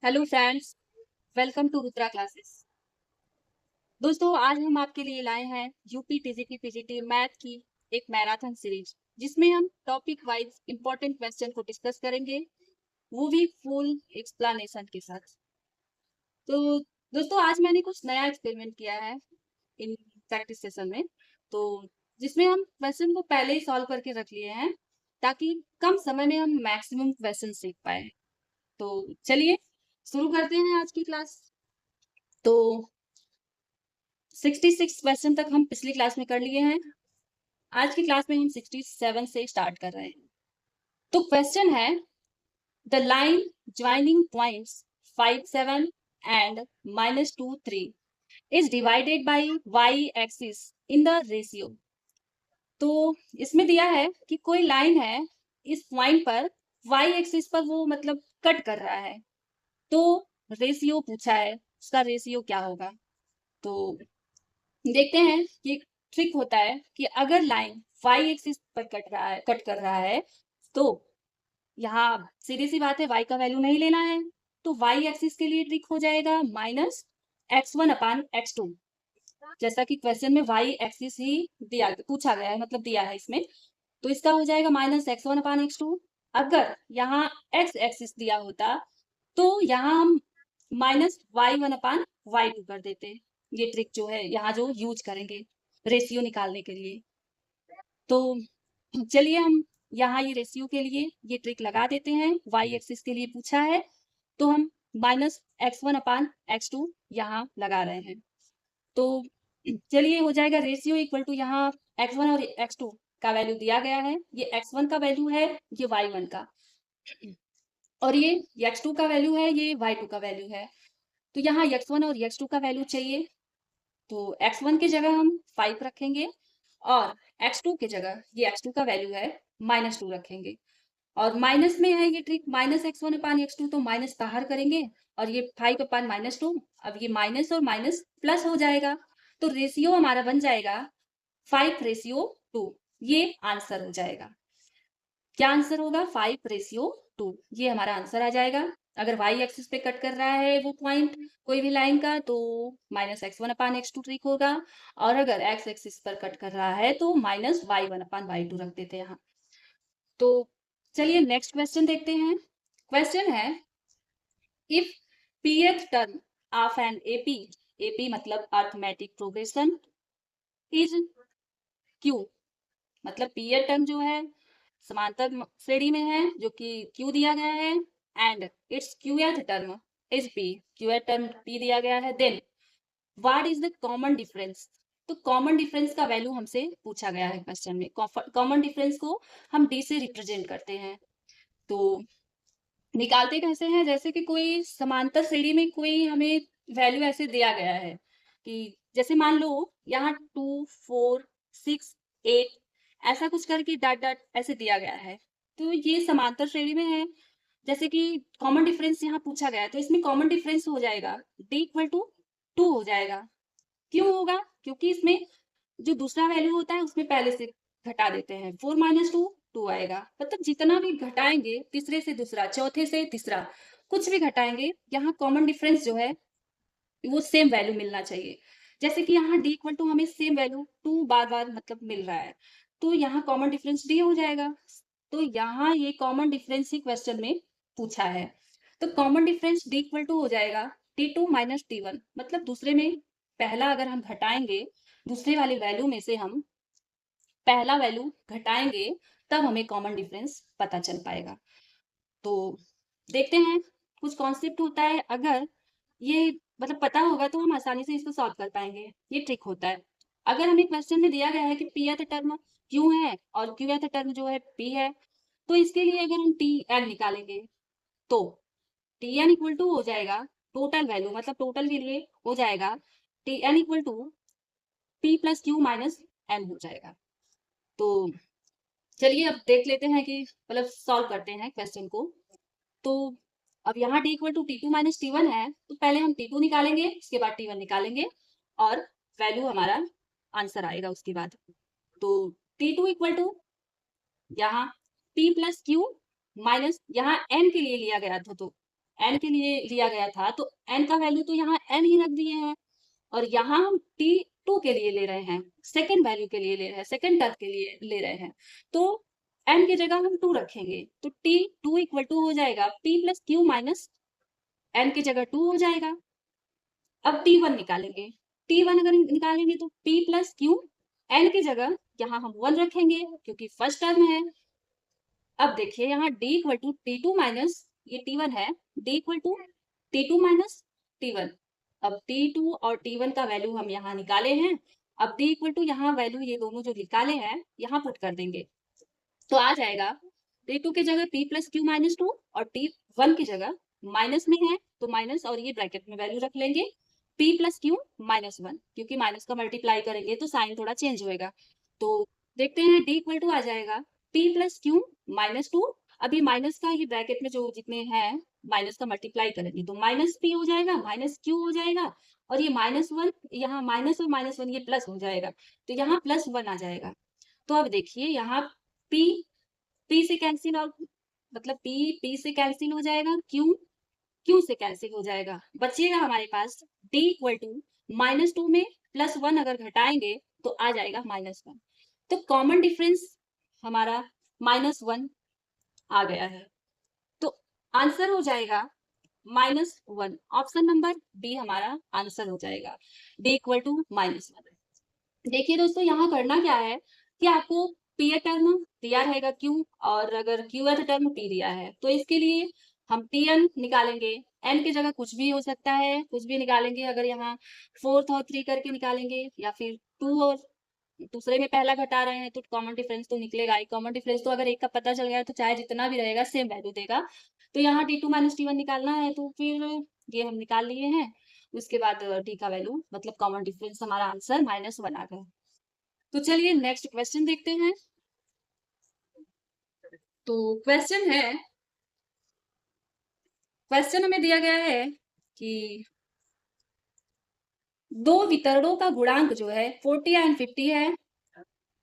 Hello friends, welcome to Rudra classes. दोस्तों, आज हम आपके लिए लाए हैं यूपी टीजीटी पीजीटी मैथ की एक मैराथन सीरीज, जिसमें हम टॉपिक वाइज इंपॉर्टेंट क्वेश्चन को डिस्कस करेंगे, वो भी फुल एक्सप्लेनेशन के साथ। तो दोस्तों, आज मैंने कुछ नया एक्सपेरिमेंट किया है इन प्रैक्टिस सेशन में, तो जिसमें हम क्वेश्चन को पहले ही सॉल्व करके रख लिए हैं, ताकि कम समय में हम मैक्सिमम क्वेश्चन सीख पाए। तो चलिए शुरू करते हैं आज की क्लास। तो 66 क्वेश्चन तक हम पिछली क्लास में कर लिए हैं। आज की क्लास में हम 67 से स्टार्ट कर रहे हैं। तो क्वेश्चन है, the line joining points 5 7 and -2 3 is divided by y axis in the ratio. तो इसमें दिया है कि कोई लाइन है, इस पॉइंट पर y एक्सिस पर वो मतलब कट कर रहा है, तो रेशियो पूछा है, उसका रेशियो क्या होगा। तो देखते हैं कि ट्रिक होता है कि अगर लाइन y एक्सिस पर कट कर रहा है, तो यहाँ सीधी सी बात है, y का वैल्यू नहीं लेना है, तो y एक्सिस के लिए ट्रिक हो जाएगा -x1/x2। जैसा कि क्वेश्चन में y एक्सिस ही पूछा गया है, मतलब दिया है इसमें, तो इसका हो जाएगा -x1/x2। अगर यहाँ x एक्सिस दिया होता, तो यहाँ हम -y1/y2 कर देते। ये ट्रिक जो है यहाँ जो यूज करेंगे रेशियो निकालने के लिए। तो चलिए हम यहाँ ये रेशियो के लिए ये ट्रिक लगा देते हैं। y एक्सिस के लिए पूछा है, तो हम -x1/x2 यहाँ लगा रहे हैं। तो चलिए हो जाएगा रेशियो इक्वल टू, यहाँ x1 और x2 का वैल्यू दिया गया है, ये x1 का वैल्यू है, ये y1 का, और ये x2 का वैल्यू है, ये y2 का वैल्यू है। तो यहाँ x1 और x2 का वैल्यू चाहिए, तो x1 की जगह हम 5 रखेंगे, और x2 की जगह ये x2 का वैल्यू है -2 रखेंगे। और माइनस में है ये ट्रिक, -x1/x2, तो माइनस बाहर करेंगे, और ये 5/-2, अब ये माइनस और माइनस प्लस हो जाएगा, तो रेशियो हमारा बन जाएगा 5:2। ये आंसर हो जाएगा। क्या आंसर होगा? 5:2, ये हमारा आंसर आ जाएगा। अगर y एक्सिस पे कट कर रहा है वो पॉइंट कोई भी लाइन का, तो -x1/x2 ट्रिक होगा, और अगर x एक्सिस पर कट कर रहा है तो -y1/y2 रख देते हैं यहाँ। तो चलिए नेक्स्ट क्वेश्चन देखते हैं। क्वेश्चन है, if pth term of an AP मतलब अर्थमेटिक प्रोग्रेशन इज q, मतलब pth टर्म जो है समांतर श्रेणी में है, जो कि q दिया गया है, and it's qth term is p, qth term p दिया गया है, then what is the common difference. तो कॉमन डिफरेंस का वैल्यू हमसे पूछा गया है क्वेश्चन में। कॉमन डिफरेंस को हम d से रिप्रेजेंट करते हैं। तो निकालते कैसे हैं, जैसे कि कोई समांतर श्रेणी में कोई हमें वैल्यू ऐसे दिया गया है कि जैसे मान लो यहाँ 2 4 6 8 ऐसा कुछ करके डॉट डॉट ऐसे दिया गया है, तो ये समांतर श्रेणी में है। जैसे कि कॉमन डिफरेंस यहाँ पूछा गया है, तो इसमें कॉमन डिफरेंस हो जाएगा d = 2 हो जाएगा। क्यों होगा? क्योंकि इसमें जो दूसरा वैल्यू होता है उसमें पहले से घटा देते हैं, 4 - 2 आएगा। मतलब जितना भी घटाएंगे, तीसरे से दूसरा, चौथे से तीसरा, कुछ भी घटाएंगे, यहाँ कॉमन डिफरेंस जो है वो सेम वैल्यू मिलना चाहिए। जैसे कि यहाँ d = हमें सेम वैल्यू 2 बार बार मतलब मिल रहा है, तो यहाँ कॉमन डिफरेंस d हो जाएगा। तो यहाँ ये कॉमन डिफरेंस ही क्वेश्चन में पूछा है, तो कॉमन डिफरेंस d = हो जाएगा t2 - t1। मतलब दूसरे में पहला अगर हम घटाएंगे, दूसरे वाले वैल्यू में से हम पहला वैल्यू घटाएंगे, तब हमें कॉमन डिफरेंस पता चल पाएगा। तो देखते हैं, कुछ कॉन्सेप्ट होता है, अगर ये मतलब पता होगा तो हम आसानी से इसको सॉल्व कर पाएंगे। ये ट्रिक होता है। अगर हमें क्वेश्चन में दिया गया है कि pth टर्म q है और qth टर्म जो है p है, तो इसके लिए अगर हम tn निकालेंगे, तो tn = हो जाएगा टोटल वैल्यू, मतलब टोटल के लिए हो जाएगा tn = p + q - n हो जाएगा। तो चलिए अब देख लेते हैं कि मतलब सॉल्व करते हैं क्वेश्चन को। तो अब यहाँ d = t2 - t1 है, तो पहले हम t2 निकालेंगे, उसके बाद t1 निकालेंगे, और वैल्यू हमारा आंसर आएगा उसके बाद। तो t2 = यहाँ p + q माइनस, यहाँ n के लिए लिया गया था, तो n के लिए लिया गया था, तो n का वैल्यू तो यहाँ n ही रख दिए हैं, और यहाँ हम t2 के लिए ले रहे हैं, सेकेंड वैल्यू के लिए ले रहे हैं, सेकेंड टर्म के लिए ले रहे हैं, तो n की जगह हम 2 रखेंगे, तो t2 इक्वल टू हो जाएगा p plus Q minus n की जगह 2 हो जाएगा। अब t1 निकालेंगे, t1 अगर निकालेंगे तो p प्लस क्यू, n की जगह यहाँ हम 1 रखेंगे क्योंकि फर्स्ट टर्म है। अब देखिए यहाँ d equal to t2 minus ये t1 है, d equal to t2 minus t1। अब t2 और t1 का वैल्यू हम यहाँ निकाले हैं, अब d इक्वल टू यहाँ वैल्यू ये दोनों जो निकाले हैं यहाँ पुट कर देंगे, तो आ जाएगा t2 की जगह p प्लस क्यू माइनस 2 और t1 की जगह माइनस में है तो माइनस और ये ब्रैकेट में वैल्यू रख लेंगे p प्लस क्यू माइनस 1, क्योंकि माइनस का मल्टीप्लाई करेंगे तो साइन थोड़ा चेंज होएगा। तो देखते हैं d इक्वल टू आ जाएगा p प्लस क्यू माइनस 2, अभी माइनस का ये ब्रैकेट में जो जितने हैं माइनस का मल्टीप्लाई करेंगे तो माइनस p हो जाएगा, माइनस q हो जाएगा, और ये माइनस 1 यहाँ माइनस और माइनस 1 ये प्लस हो जाएगा, तो यहाँ प्लस 1 आ जाएगा। तो अब देखिए यहाँ p से कैंसिल आउट, मतलब p से कैंसिल हो जाएगा, q से कैंसिल हो जाएगा, बचेगा हमारे पास d इक्वल टू -2 में +1 अगर घटाएंगे तो आ जाएगा -1, तो कॉमन डिफरेंस हमारा -1 आ गया है, तो आंसर हो जाएगा -1, ऑप्शन नंबर बी हमारा आंसर हो जाएगा, d इक्वल टू -1। देखिए दोस्तों यहाँ करना क्या है कि आपको p टर्म दिया रहेगा q, और अगर q टर्म p दिया है तो इसके लिए हम tn निकालेंगे, n की जगह कुछ भी हो सकता है, कुछ भी निकालेंगे, अगर यहाँ 4th और 3 करके निकालेंगे या फिर 2 और दूसरे में पहला घटा रहे हैं तो कॉमन डिफरेंस तो निकलेगा ही, कॉमन डिफरेंस तो अगर एक का पता चल गया तो चाहे जितना भी रहेगा सेम वैल्यू देगा। तो यहाँ t2 माइनस t1 निकालना है तो फिर ये हम निकाल लिए हैं, उसके बाद t का वैल्यू मतलब कॉमन डिफरेंस हमारा आंसर -1 आ गया। तो चलिए नेक्स्ट क्वेश्चन देखते हैं। तो क्वेश्चन हमें दिया गया है कि दो वितरणों का गुणांक जो है 40 एंड 50 है।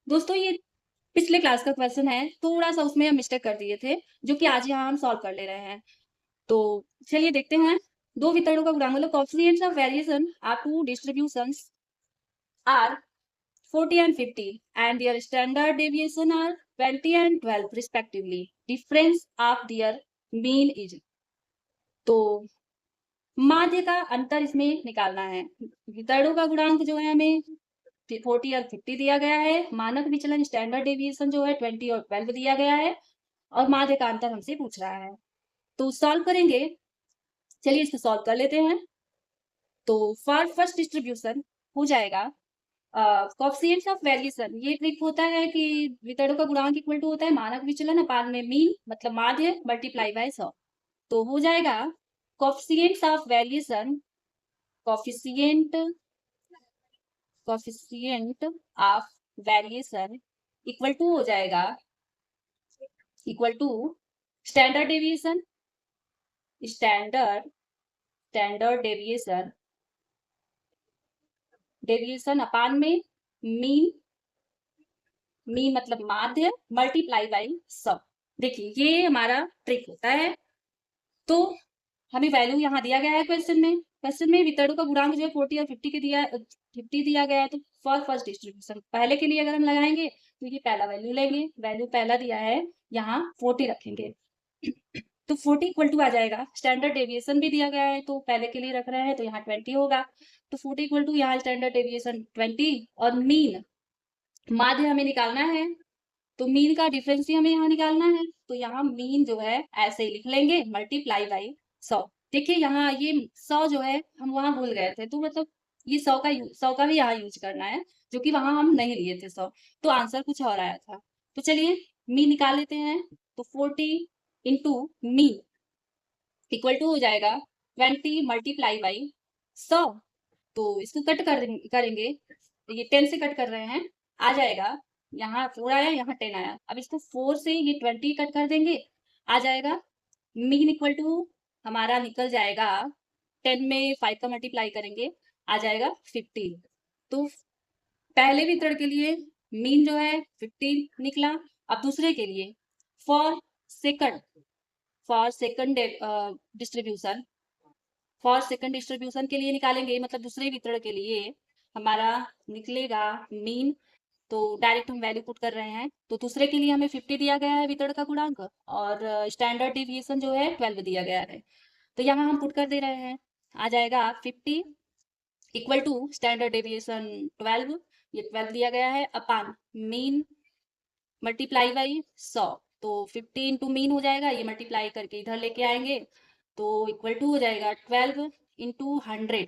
दोस्तों ये पिछले क्लास का क्वेश्चन है, थोड़ा सा उसमें हम मिस्टेक कर दिए थे जो कि आज यहाँ हम सॉल्व कर ले रहे हैं। तो चलिए देखते हैं, दो वितरणों का गुणांक मतलब coefficients of variation are two distributions are 40 and 50 and their standard deviation are 20 and 12 respectively. Difference of their mean is, तो माध्य का अंतर इसमें निकालना है। वितरणों का गुणांक जो है हमें 40 और 50 दिया गया है, मानक विचलन स्टैंडर्ड डेविएशन जो है 20 और 12 दिया गया है, और माध्य का अंतर हमसे पूछ रहा है। तो सॉल्व करेंगे, चलिए इसको सॉल्व कर लेते हैं। तो फॉर फर्स्ट डिस्ट्रीब्यूशन हो जाएगा कोएफिशिएंट्स ऑफ वेरिएशन, ये ट्रिक होता है कि वितरणों का गुणांक इक्वल टू होता है मानक विचलन अपान में मीन मतलब माध्य मल्टीप्लाई बाय 100, तो हो जाएगा coefficients of variation, coefficient of variation equal to हो जाएगा equal to standard deviation, standard deviation upon में मीन मतलब माध्य मल्टीप्लाई बाई 100। देखिए ये हमारा ट्रिक होता है। तो हमें वैल्यू यहाँ दिया गया है क्वेश्चन में वितरणों का गुणांक जो है 40 और 50 के दिया 50 दिया गया है, तो फॉर फर्स्ट डिस्ट्रीब्यूशन पहले के लिए अगर हम लगाएंगे तो ये पहला वैल्यू लेंगे, वैल्यू पहला दिया है यहाँ 40 रखेंगे, तो 40 इक्वल टू आ जाएगा, स्टैंडर्ड डेविएशन भी दिया गया है तो पहले के लिए रख रहे हैं तो यहाँ 20 होगा, तो 40 इक्वल टू यहाँ स्टैंडर्ड डेविएशन 20 और मीन माध्य हमें निकालना है, तो मीन का डिफरेंस ही हमें यहाँ निकालना है, तो यहाँ मीन जो है ऐसे ही लिख लेंगे मल्टीप्लाई बाई 100। देखिए यहाँ ये 100 जो है हम वहां भूल गए थे, तो मतलब ये 100 का भी यहाँ यूज करना है जो कि वहां हम नहीं लिए थे 100, तो आंसर कुछ और आया था। तो चलिए मीन निकाल लेते हैं, तो 40 इंटू मीन इक्वल टू हो जाएगा 20 मल्टीप्लाई बाई 100, तो इसको कट करेंगे, ये 10 से कट कर रहे हैं, आ जाएगा यहाँ 4 आया यहाँ 10 आया, अब इसको 4 से ये 20 कट कर देंगे, आ जाएगा मीन इक्वल टू हमारा निकल जाएगा 10 में 5 का मल्टीप्लाई करेंगे आ जाएगा 15। तो पहले वितरण के लिए मीन जो है 15 निकला। अब दूसरे के लिए for second for second distribution, for second distribution के लिए निकालेंगे, मतलब दूसरे वितरण के लिए हमारा निकलेगा मीन। तो डायरेक्ट हम वैल्यू पुट कर रहे हैं, तो दूसरे के लिए हमें 50 दिया गया है वितरण का गुणांक, और स्टैंडर्ड डिविएशन जो है 12 दिया गया है। तो यहाँ हम पुट कर दे रहे हैं, आ जाएगा 50 इक्वल टू स्टैंडर्ड डेविएशन 12, ये 12 दिया गया है, अपान मीन मल्टीप्लाई बाई 100। तो 50 इंटू मीन हो जाएगा, ये मल्टीप्लाई करके इधर लेके आएंगे तो इक्वल टू हो जाएगा 12 इंटू 100।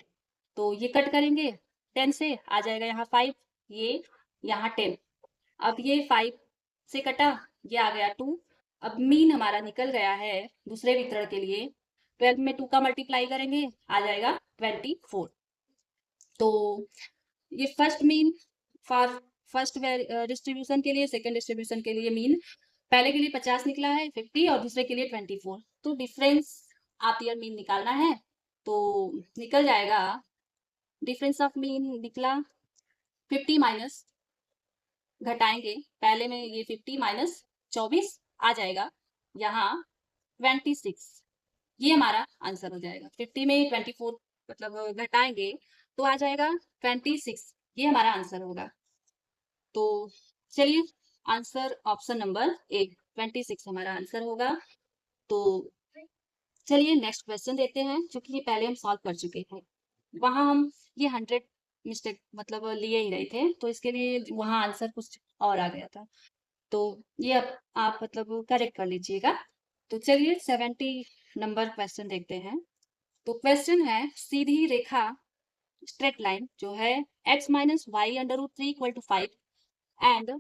तो ये कट करेंगे 10 से, आ जाएगा यहाँ 5, ये यहाँ 10। अब ये 5 से कटा, ये आ गया 2। अब मीन हमारा निकल गया है दूसरे वितरण के लिए, 12 में 2 का मल्टीप्लाई करेंगे, आ जाएगा 24। तो ये first mean for first distribution के लिए, सेकंड डिस्ट्रीब्यूशन के लिए मीन, पहले के लिए 50 निकला है 50 और दूसरे के लिए 24। तो डिफरेंस आप ईयर मीन निकालना है, तो निकल जाएगा डिफरेंस ऑफ मीन निकला 50 माइनस, घटाएंगे पहले में ये 50 माइनस 24 आ जाएगा यहाँ 26। ये हमारा आंसर हो जाएगा। 50 में 24 मतलब घटाएंगे तो आ जाएगा 26, ये हमारा आंसर होगा। तो चलिए आंसर ऑप्शन नंबर ए 26 हमारा आंसर होगा। तो चलिए नेक्स्ट क्वेश्चन देते हैं, क्योंकि ये पहले हम सॉल्व कर चुके हैं, वहां हम ये 100 मिस्टेक मतलब लिए ही रहे थे, तो इसके लिए वहां आंसर कुछ और आ गया था, तो ये आप मतलब करेक्ट कर लीजिएगा। तो चलिए 70 नंबर क्वेश्चन देखते हैं। तो क्वेश्चन है, सीधी रेखा स्ट्रेट लाइन जो है x minus y under root 3 equal to 5 and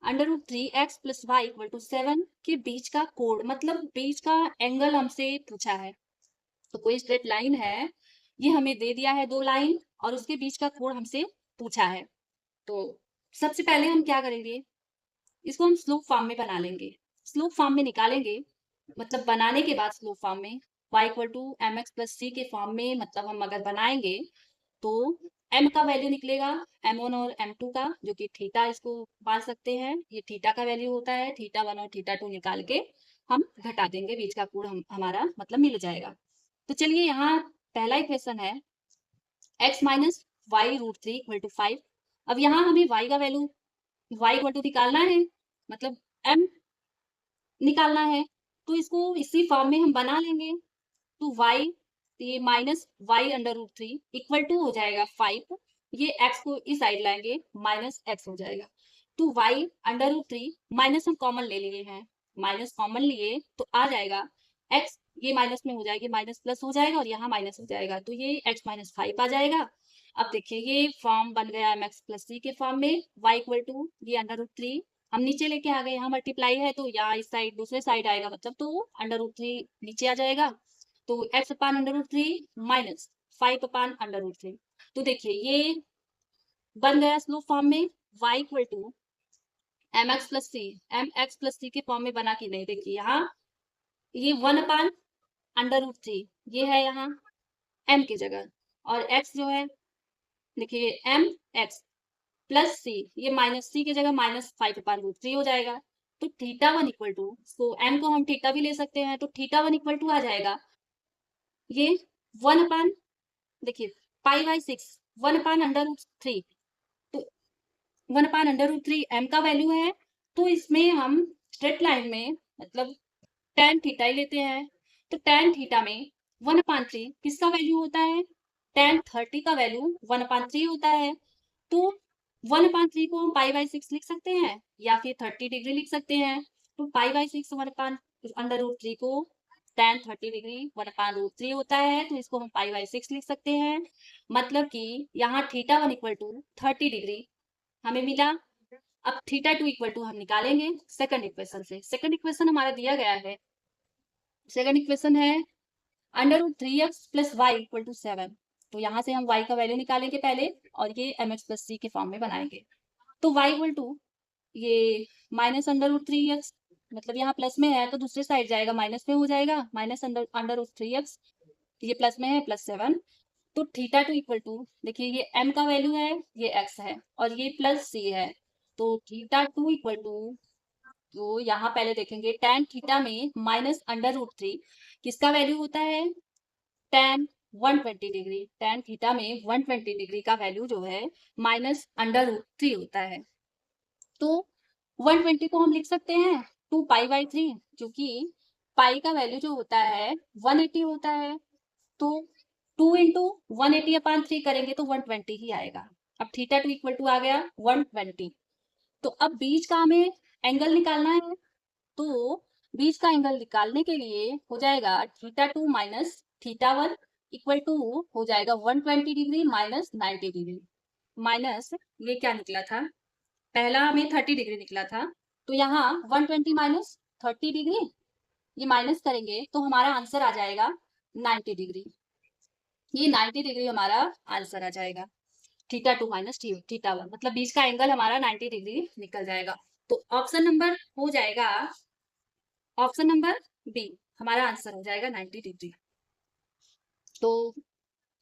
under root 3x plus y equal to 7 के बीच का कोण, मतलब बीच का एंगल हमसे पूछा है। तो कोई स्ट्रेट लाइन है, ये हमें दे दिया है 2 लाइन, और उसके बीच का कोण हमसे पूछा है। तो सबसे पहले हम क्या करेंगे, इसको हम स्लोप फॉर्म में बना लेंगे, स्लोप फॉर्म में निकालेंगे, मतलब बनाने के बाद स्लोप फॉर्म में y equal to m x plus c के फॉर्म में, मतलब हम अगर बनाएंगे तो m का वैल्यू निकलेगा m1 और m2 का, जो कि थीटा, इसको मान सकते हैं ये थीटा का वैल्यू होता है, थीटा 1 और थीटा 2 निकाल के हम घटा देंगे, बीच का कोण हमारा मतलब मिल जाएगा। तो चलिए यहाँ पहला इक्वेशन है x minus y root 3 equal to 5। अब यहाँ हमें y का वैल्यू y इक्वल टू निकालना है, मतलब m निकालना है, तो इसको इसी फॉर्म में हम बना लेंगे। तो y, ये minus y under root 3 equal to हो जाएगा 5, ये x को इस साइड लाएंगे, माइनस x हो जाएगा। तो y अंडर रूट 3 माइनस हम कॉमन ले लिए हैं, माइनस कॉमन लिए तो आ जाएगा x, ये माइनस में हो जाएगी, माइनस प्लस हो जाएगा और यहाँ माइनस हो जाएगा, तो ये x माइनस 5 आ जाएगा। अब देखिए ये फॉर्म बन गया mx प्लस c के फॉर्म में, y इक्वल टू ये अंडर रूट 3 हम नीचे लेके आ गए, यहाँ मल्टीप्लाई है तो यहाँ इस साइड दूसरे साइड आएगा, मतलब तो अंडर रूट 3 नीचे आ जाएगा। तो x अपान अंडर रूट 3 माइनस 5 अपान अंडर रूट 3। तो देखिए ये बन गया स्लोप फॉर्म में, y equal to m x plus c के फॉर्म में बना कि नहीं, देखिए यहाँ ये 1 अपान अंडर रूट 3 ये है यहाँ m की जगह, और x जो है देखिए m x प्लस सी, ये माइनस सी की जगह माइनस 5 अपान रूट 3 हो जाएगा। तो थीटा 1 इक्वल टू, तो m को हम थीटा भी ले सकते हैं, तो थीटा 1 इक्वल टू आ जाएगा ये 1 अपान, देखिए pi by 6 1 upon under root 3, तो 1 अपान अंडर रूट 3 m का वैल्यू है। तो इसमें हम स्ट्रेट लाइन में मतलब tan थीटा ही लेते हैं, तो tan थीटा में 1 अपान 3 किसका वैल्यू होता है, tan 30 का वैल्यू 1 अपान 3 होता है। तो 1 अपान 3 को हम पाई बाई 6 लिख सकते हैं, या फिर 30 डिग्री लिख सकते हैं। तो pi by 6 1 upon under root 3 को tan 30 डिग्री 1 अपान रूट 3 होता है, तो इसको हम पाई बाई 6 लिख सकते हैं। मतलब कि यहाँ थीटा 1 इक्वल टू 30 डिग्री हमें मिला। अब थीटा 2 इक्वल टू हम निकालेंगे सेकंड इक्वेशन से। सेकंड इक्वेशन हमारा दिया गया है, सेकंड इक्वेशन है under root 3x plus y equal to 7। तो यहाँ से हम y का वैल्यू निकालेंगे पहले, और ये mx प्लस सी के फॉर्म में बनाएंगे। तो y इक्वल टू ये माइनस अंडर रूट 3x, मतलब यहाँ प्लस में है तो दूसरे साइड जाएगा, माइनस में हो जाएगा, माइनस अंडर रूट 3x, ये प्लस में है प्लस 7। तो थीटा 2 इक्वल टू, देखिए ये m का वैल्यू है, ये x है, और ये प्लस c है, तो थीटा 2 इक्वल टू तो यहाँ पहले देखेंगे tan थीटा में माइनस अंडर रूट 3 किसका वैल्यू होता है, tan 120 डिग्री। tan थीटा में 120 डिग्री का वैल्यू जो है माइनस अंडर रूट 3 होता है। तो 120 को हम लिख सकते हैं 2 पाई बाई 3, क्योंकि पाई का वैल्यू जो होता है 180 होता है। तो 2 इंटू 180 अपान 3 करेंगे तो 120 ही आएगा। अब थीटा टू इक्वल टू आ गया 120। तो अब बीच का हमें एंगल निकालना है। तो बीच का एंगल निकालने के लिए हो जाएगा theta two minus theta one equal to हो जाएगा 120 डिग्री माइनस 90 डिग्री। माइनस ये क्या निकला था, पहला हमें 30 डिग्री निकला था, तो यहाँ 120 माइनस 30 डिग्री ये माइनस करेंगे तो हमारा आंसर आ जाएगा 90 डिग्री। ये 90 डिग्री हमारा आंसर आ जाएगा। Theta two minus theta one मतलब बीच का एंगल हमारा 90 डिग्री निकल जाएगा। तो ऑप्शन नंबर हो जाएगा ऑप्शन नंबर बी, हमारा आंसर हो जाएगा 90 डिग्री। तो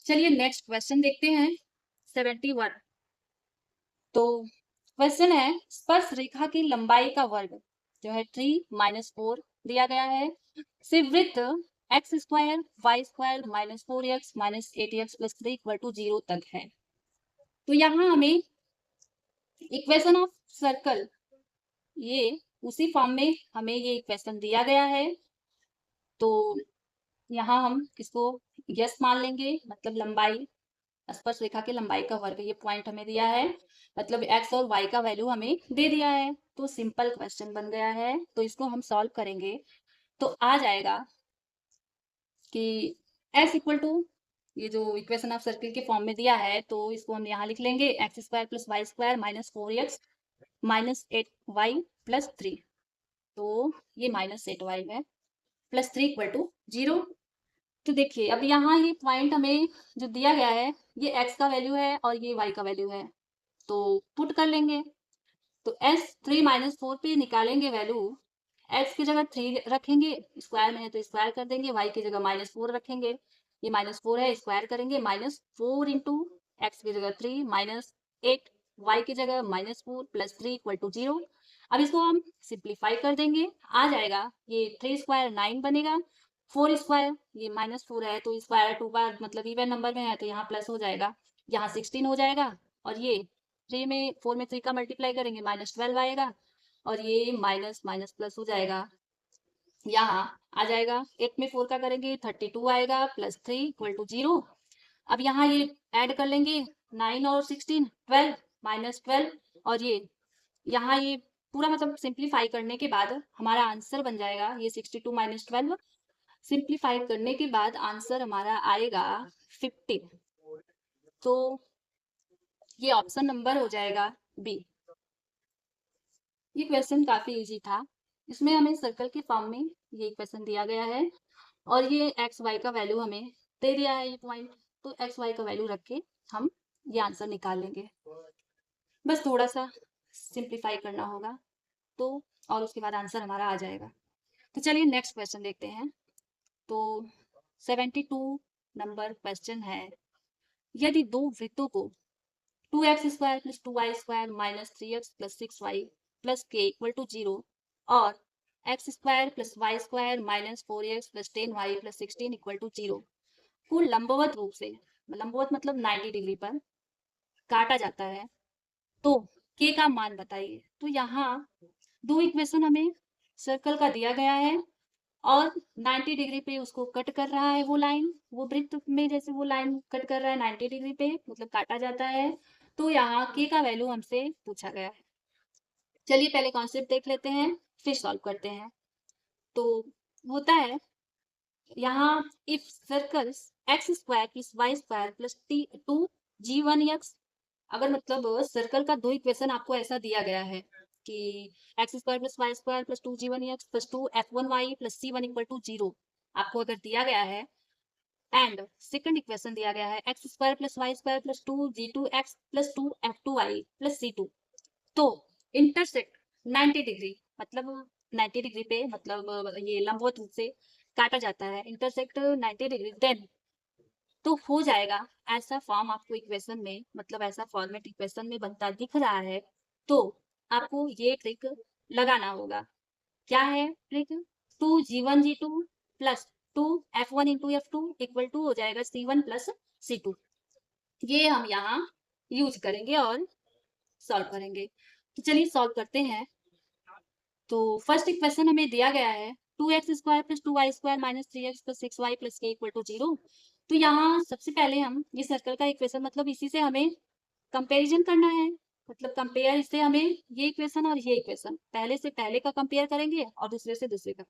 चलिए नेक्स्ट क्वेश्चन देखते हैं 71। तो क्वेश्चन है स्पर्श रेखा की लंबाई का वर्ग जो है 3 माइनस 4 दिया गया है, से वृत्त x square y square minus 4x minus 8x plus 3 equal to 0 तक है। तो यहाँ हमें इक्वेशन ऑफ सर्कल ये उसी फॉर्म में हमें ये इक्वेशन दिया गया है। तो यहाँ हम इसको यस मान लेंगे, मतलब लंबाई स्पर्श रेखा की लंबाई का वर्ग, ये पॉइंट हमें दिया है, मतलब एक्स और वाई का वैल्यू हमें दे दिया है। तो सिंपल क्वेश्चन बन गया है। तो इसको हम सॉल्व करेंगे तो आ जाएगा कि एस इक्वल टू ये जो इक्वेशन ऑफ सर्किल के फॉर्म में दिया है तो इसको हम यहाँ लिख लेंगे x square plus y square minus 4x minus 8y plus 3। तो ये माइनस 8y है प्लस 3 इक्वल टू 0। तो देखिए अब यहाँ ये पॉइंट हमें जो दिया गया है ये x का वैल्यू है और ये y का वैल्यू है, तो पुट कर लेंगे। तो s 3 माइनस 4 पे निकालेंगे वैल्यू, x की जगह 3 रखेंगे, स्क्वायर में है तो स्क्वायर कर देंगे, y की जगह माइनस 4 रखेंगे, ये माइनस 4 है स्क्वायर करेंगे, माइनस 4 इंटू एक्स की जगह 3 माइनस 8 y की जगह माइनस 4 प्लस 3 इक्वल टू 0। अब इसको हम सिंप्लीफाई कर देंगे, आ जाएगा ये 3 स्क्वायर 9 बनेगा, 4 स्क्वायर ये माइनस 4 है तो स्क्वायर 2 बार मतलब इवन नंबर में है तो यहाँ प्लस हो जाएगा, यहाँ 16 हो जाएगा, और ये 3 में 4 में 3 का मल्टीप्लाई करेंगे माइनस 12 आएगा, और ये माइनस माइनस प्लस हो जाएगा, यहाँ आ जाएगा 8 में 4 का करेंगे 32 आएगा प्लस 3 इक्वल टू 0। अब यहाँ ये ऐड कर लेंगे 9 और 16 12 माइनस 12, और ये यहाँ ये पूरा मतलब सिंप्लीफाई करने के बाद हमारा आंसर बन जाएगा ये 62 माइनस 12, सिंप्लीफाई करने के बाद आंसर हमारा आएगा 15। तो ये ऑप्शन नंबर हो जाएगा बी। ये क्वेश्चन काफी इजी था, इसमें हमें सर्कल के फॉर्म में ये क्वेश्चन दिया गया है और ये एक्स वाई का वैल्यू हमें दे दिया है ये पॉइंट, तो एक्स वाई का वैल्यू रख के हम ये आंसर निकाल लेंगे, बस थोड़ा सा सिंप्लीफाई करना होगा तो, और उसके बाद आंसर हमारा आ जाएगा। तो चलिए नेक्स्ट क्वेश्चन देखते हैं। तो 72 नंबर क्वेश्चन है, यदि दो वृत्तों को 2x square plus 2y square minus 3x plus 6y plus के इक्वल टू 0 और x square plus y square minus 4x plus 10y plus 16 equal to 0 को लंबवत रूप से, लंबवत मतलब 90 डिग्री पर काटा जाता है, तो k का मान बताइए। तो यहाँ दो इक्वेशन हमें सर्कल का दिया गया है और 90 डिग्री पे उसको कट कर रहा है वो लाइन, वो वृत्त में जैसे वो लाइन कट कर रहा है 90 डिग्री पे मतलब काटा जाता है, तो यहाँ k का वैल्यू हमसे पूछा गया है। चलिए पहले कॉन्सेप्ट देख लेते हैं फिर सॉल्व करते हैं। तो होता है यहाँ if circles x square plus y square plus T 2g1x, अगर मतलब सर्कल का दो इक्वेशन आपको ऐसा दिया गया है कि x square plus y square plus 2g1x plus 2f1y plus c1 equal to 0 आपको अगर दिया गया है, एंड सेकंड इक्वेशन दिया गया है x square plus y square plus 2g2x plus 2f2y plus c2, तो इंटरसेक्ट 90 डिग्री मतलब 90 डिग्री पे मतलब ये लंबवत रूप से काटा जाता है, इंटरसेक्ट 90 डिग्री, देन तो हो जाएगा ऐसा फॉर्म आपको इक्वेशन में, मतलब ऐसा फॉर्मेट इक्वेशन में बनता दिख रहा है, तो आपको ये ट्रिक लगाना होगा। क्या है trick, 2G1G2 plus 2F1 into F2 equal to हो जाएगा C1 प्लस C2। ये हम यहाँ यूज करेंगे और सॉल्व करेंगे। तो चलिए सॉल्व करते हैं। तो फर्स्ट इक्वेशन हमें दिया गया है 2x² plus 2y² minus 3x plus 6y plus k equal to 0। तो यहाँ सबसे पहले हम ये सर्कल का इक्वेशन मतलब इसी से हमें कंपैरिजन करना है, मतलब कंपेयर इससे हमें ये इक्वेशन और ये इक्वेशन पहले से पहले का कंपेयर करेंगे और दूसरे से दूसरे का।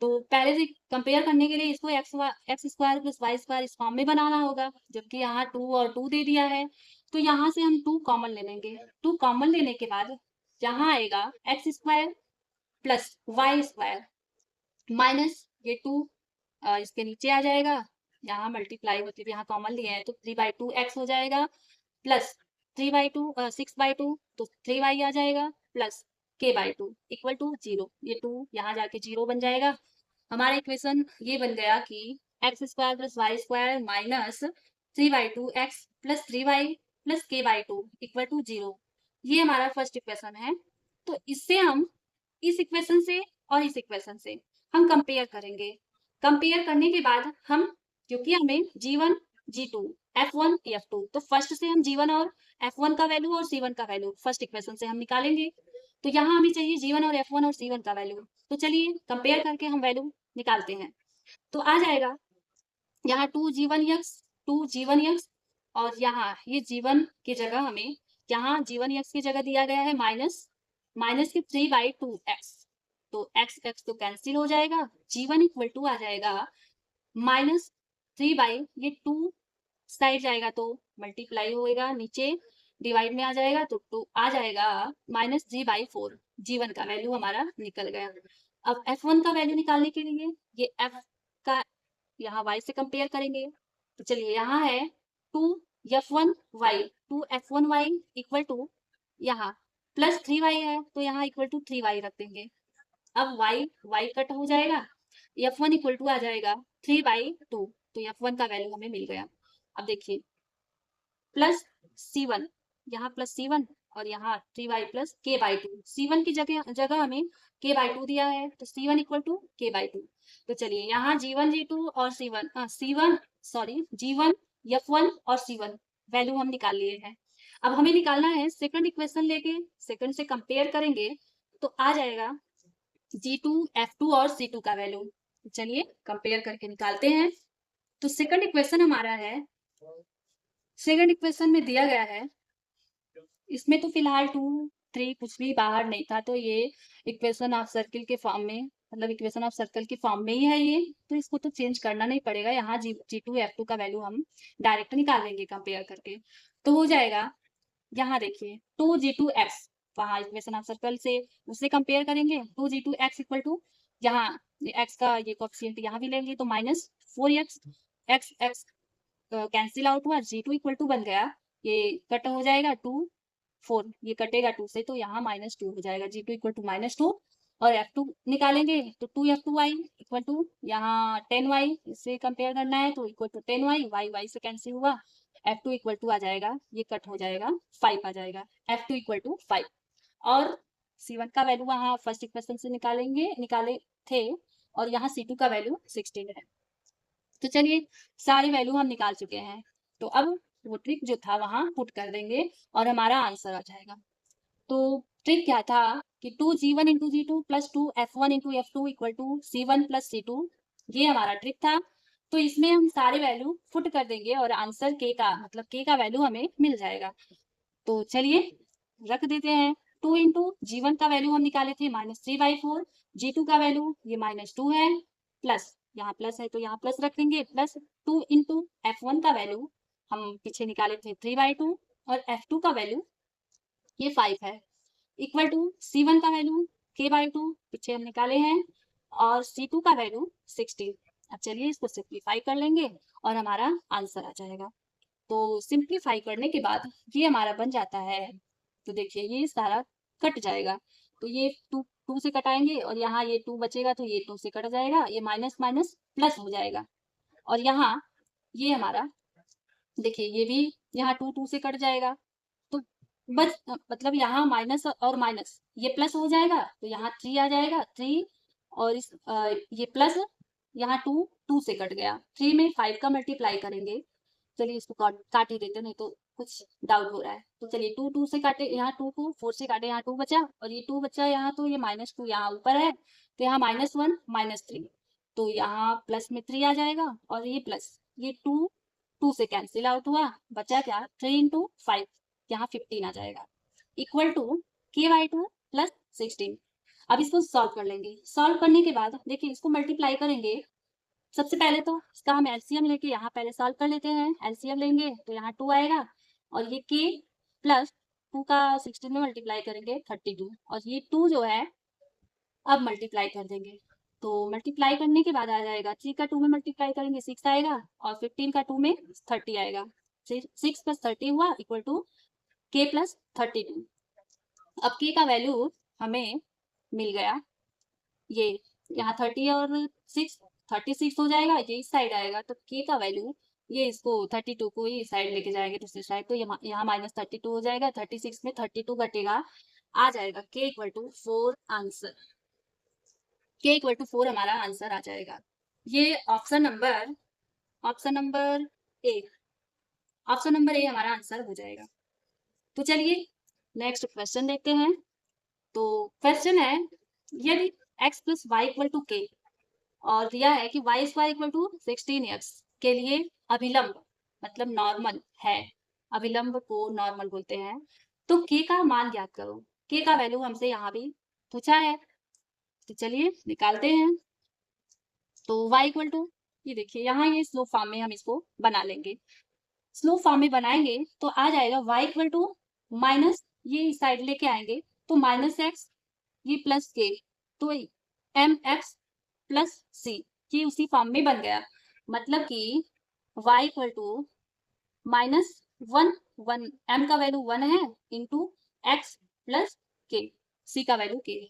तो पहले से कंपेयर करने के लिए इसको x² प्लस y² इस फॉर्म में बनाना होगा, जबकि यहाँ 2 और 2 दे दिया है। तो यहाँ से हम 2 कॉमन ले लेंगे। 2 कॉमन लेने के बाद यहाँ आएगा x² प्लस y² माइनस ये 2 इसके नीचे आ जाएगा, यहाँ मल्टीप्लाई मतलब यहाँ कॉमन लिया है तो 3/2x हो जाएगा प्लस 6/2 तो 3y आ जाएगा प्लस k/2 इक्वल टू 0। ये 2 यहाँ जाके 0 बन जाएगा। हमारा इक्वेशन ये बन गया कि x² plus y² minus 3/2x plus 3y plus k/2 equal to 0। ये हमारा फर्स्ट इक्वेशन है। तो इससे हम इस इक्वेशन से और इस इक्वेशन से हम कंपेयर करेंगे। कंपेयर करने के बाद हम, क्योंकि हमें G1 G2 F1 F2, तो फर्स्ट से हम G1 और F1 का वैल्यू और C1 का वैल्यू फर्स्ट इक्वेशन से हम निकालेंगे। तो यहाँ हमें चाहिए G1 और F1 और C1 का वैल्यू। तो चलिए कंपेयर करके हम वैल्यू निकालते हैं। तो आ जाएगा यहाँ 2G1x और यहाँ ये G1 की जगह हमें यहाँ G1x की जगह दिया गया है माइनस के 3/2x। तो x तो कैंसिल हो जाएगा, G1 इक्वल टू आ जाएगा माइनस 3 बाई ये 2 साइड जाएगा तो मल्टीप्लाई होएगा, नीचे डिवाइड में आ जाएगा तो 2 आ जाएगा माइनस G/4। G1 का वैल्यू हमारा निकल गया। अब F1 का वैल्यू निकालने के लिए ये F का यहाँ y से कंपेयर करेंगे। तो चलिए यहाँ है 2F1y 2F1y इक्वल टू यहाँ प्लस 3y है तो यहाँ इक्वल टू 3y रख देंगे। अब y कट हो जाएगा, F1 इक्वल टू आ जाएगा 3/2। तो F1 का वैल्यू हमें मिल गया। अब देखिए प्लस C1, यहाँ प्लस C1 और यहाँ 3y प्लस k/2। C1 की जगह हमें k/2 दिया है तो C1 इक्वल टू k/2। तो चलिए यहाँ G1 और G1 F1 और C1 वैल्यू हम निकाल लिए हैं। अब हमें निकालना है सेकंड इक्वेशन लेके, सेकंड से कंपेयर करेंगे तो आ जाएगा G2 F2 और C2 का वैल्यू। चलिए कंपेयर करके निकालते हैं। तो सेकंड इक्वेशन हमारा है, सेकंड इक्वेशन में दिया गया है, इसमें तो फिलहाल 2 3 कुछ भी बाहर नहीं था, तो ये इक्वेशन ऑफ सर्किल के फॉर्म में, मतलब इक्वेशन ऑफ सर्कल के फॉर्म में ही है ये, तो इसको तो चेंज करना नहीं पड़ेगा। यहाँ G2 F2 का वैल्यू हम डायरेक्ट निकाल लेंगे कंपेयर करके। तो हो जाएगा यहाँ देखिए 2G2x, वहाँ इक्वेशन ऑफ सर्कल से उससे कंपेयर करेंगे 2G2x इक्वल टू यहाँ x का ये कोएफिशिएंट यहाँ भी लेंगे तो minus 4x, x cancel out हुआ, G2 इक्वल टू बन गया, ये कट हो जाएगा 2 4, ये कटेगा 2 से तो यहाँ -2 हो जाएगा, G2 इक्वल टू -2। और F2 निकालेंगे तो 2F2y इक्वल टू यहाँ 10y, इससे कंपेयर करना है तो इक्वल टू 10y, y से कैंसिल हुआ, F2 इक्वल टू आ जाएगा, ये कट हो जाएगा 5 आ जाएगा, F2 इक्वल टू 5। और C1 का वैल्यू वहाँ फर्स्ट इक्वेशन से निकाले थे और यहाँ C2 का वैल्यू 16 है। तो चलिए सारी वैल्यू हम निकाल चुके हैं। तो अब वो ट्रिक जो था वहां पुट कर देंगे और हमारा आंसर आ जाएगा। तो ट्रिक क्या था कि 2G1 into G2 plus 2F1 into F2 equal to C1 plus C2, ये हमारा ट्रिक था। तो इसमें हम सारे वैल्यू पुट कर देंगे और आंसर k का मतलब k का वैल्यू हमें मिल जाएगा। तो चलिए रख देते हैं। 2 इंटू G1 का वैल्यू हम निकाले थे -3/4, G2 का वैल्यू ये -2 है, प्लस यहाँ प्लस है तो यहाँ प्लस रख देंगे, प्लस 2 इंटू F1 का वैल्यू हम पीछे निकाले थे 3/2 और F2 का वैल्यू ये 5 है, इक्वल टू C1 का वैल्यू k/2 पीछे हम निकाले हैं और C2 का वैल्यू 16। अब चलिए इसको सिंप्लीफाई कर लेंगे और हमारा आंसर आ जाएगा। तो सिंप्लीफाई करने के बाद ये हमारा बन जाता है, तो देखिए ये सारा कट जाएगा, तो ये 2 से कटाएंगे और यहाँ ये 2 बचेगा तो ये 2 से कट जाएगा, ये माइनस माइनस प्लस हो जाएगा और यहाँ ये हमारा देखिए ये भी यहाँ 2 से कट जाएगा। तो बस मतलब यहाँ माइनस और माइनस ये प्लस हो जाएगा, तो यहाँ 3 आ जाएगा, 3 और ये प्लस यहाँ 2 2 से कट गया, 3 में 5 का मल्टीप्लाई करेंगे। चलिए इसको काट ही देते, नहीं तो कुछ डाउट हो रहा है। तो चलिए 2 2 से काटे, यहाँ 2 को 4 से काटे, यहाँ 2 बचा और ये 2 बचा यहाँ, तो ये -2 यहाँ ऊपर है, तो यहाँ -1 -3, तो यहाँ प्लस में 3 आ जाएगा और ये प्लस, ये 2 2 से कैंसिल आउट हुआ, बचा क्या 3 इंटू 5, यहाँ 15 आ जाएगा, इक्वल टू k/2 प्लस 16। अब इसको सॉल्व कर लेंगे। सॉल्व करने के बाद देखिए इसको मल्टीप्लाई करेंगे। सबसे पहले तो इसका हम एलसीएम लेके यहाँ पहले सॉल्व कर लेते हैं। एलसीएम लेंगे तो यहाँ 2 आएगा और ये k प्लस 2 का 16 में मल्टीप्लाई करेंगे 32, और ये 2 जो है अब मल्टीप्लाई कर देंगे। तो मल्टीप्लाई करने के बाद आ जाएगा 3 का 2 में मल्टीप्लाई करेंगे 6 आएगा और 15 का 2 में 30 आएगा। 6 प्लस 30 हुआ इक्वल टू k प्लस 32। अब k का वैल्यू हमें मिल गया, ये यहाँ 30 और 6 36 हो जाएगा, ये इस साइड आएगा, तो k का वैल्यू ये इसको 32 को ही साइड लेके जाएंगे दूसरी साइड, तो यहाँ -32 हो जाएगा, 36 में 32 घटेगा, आ जाएगा k equal to 4 answer. k equal to 4 हमारा आंसर आ जाएगा। ये option number A option number A हमारा आंसर हो जाएगा। तो चलिए नेक्स्ट क्वेश्चन देखते हैं। तो क्वेश्चन है, यदि x plus y equal to k और दिया है कि Y square equal to 16x के लिए अभिलंब मतलब नॉर्मल है, अभिलंब को नॉर्मल बोलते हैं, तो k का मान ज्ञात करो। k का वैल्यू हमसे यहाँ भी पूछा है, तो चलिए निकालते हैं। तो y इक्वल टू, ये देखिए यहाँ ये स्लो फॉर्म में हम इसको बना लेंगे। स्लो फॉर्म में बनाएंगे तो आ जाएगा y इक्वल टू माइनस, ये साइड लेके आएंगे तो -x, ये प्लस k, तो mx प्लस c, ये उसी फॉर्म में बन गया। मतलब कि y इक्वल टू -1 1, m का वैल्यू 1 है into x plus k, c का वैल्यू k है।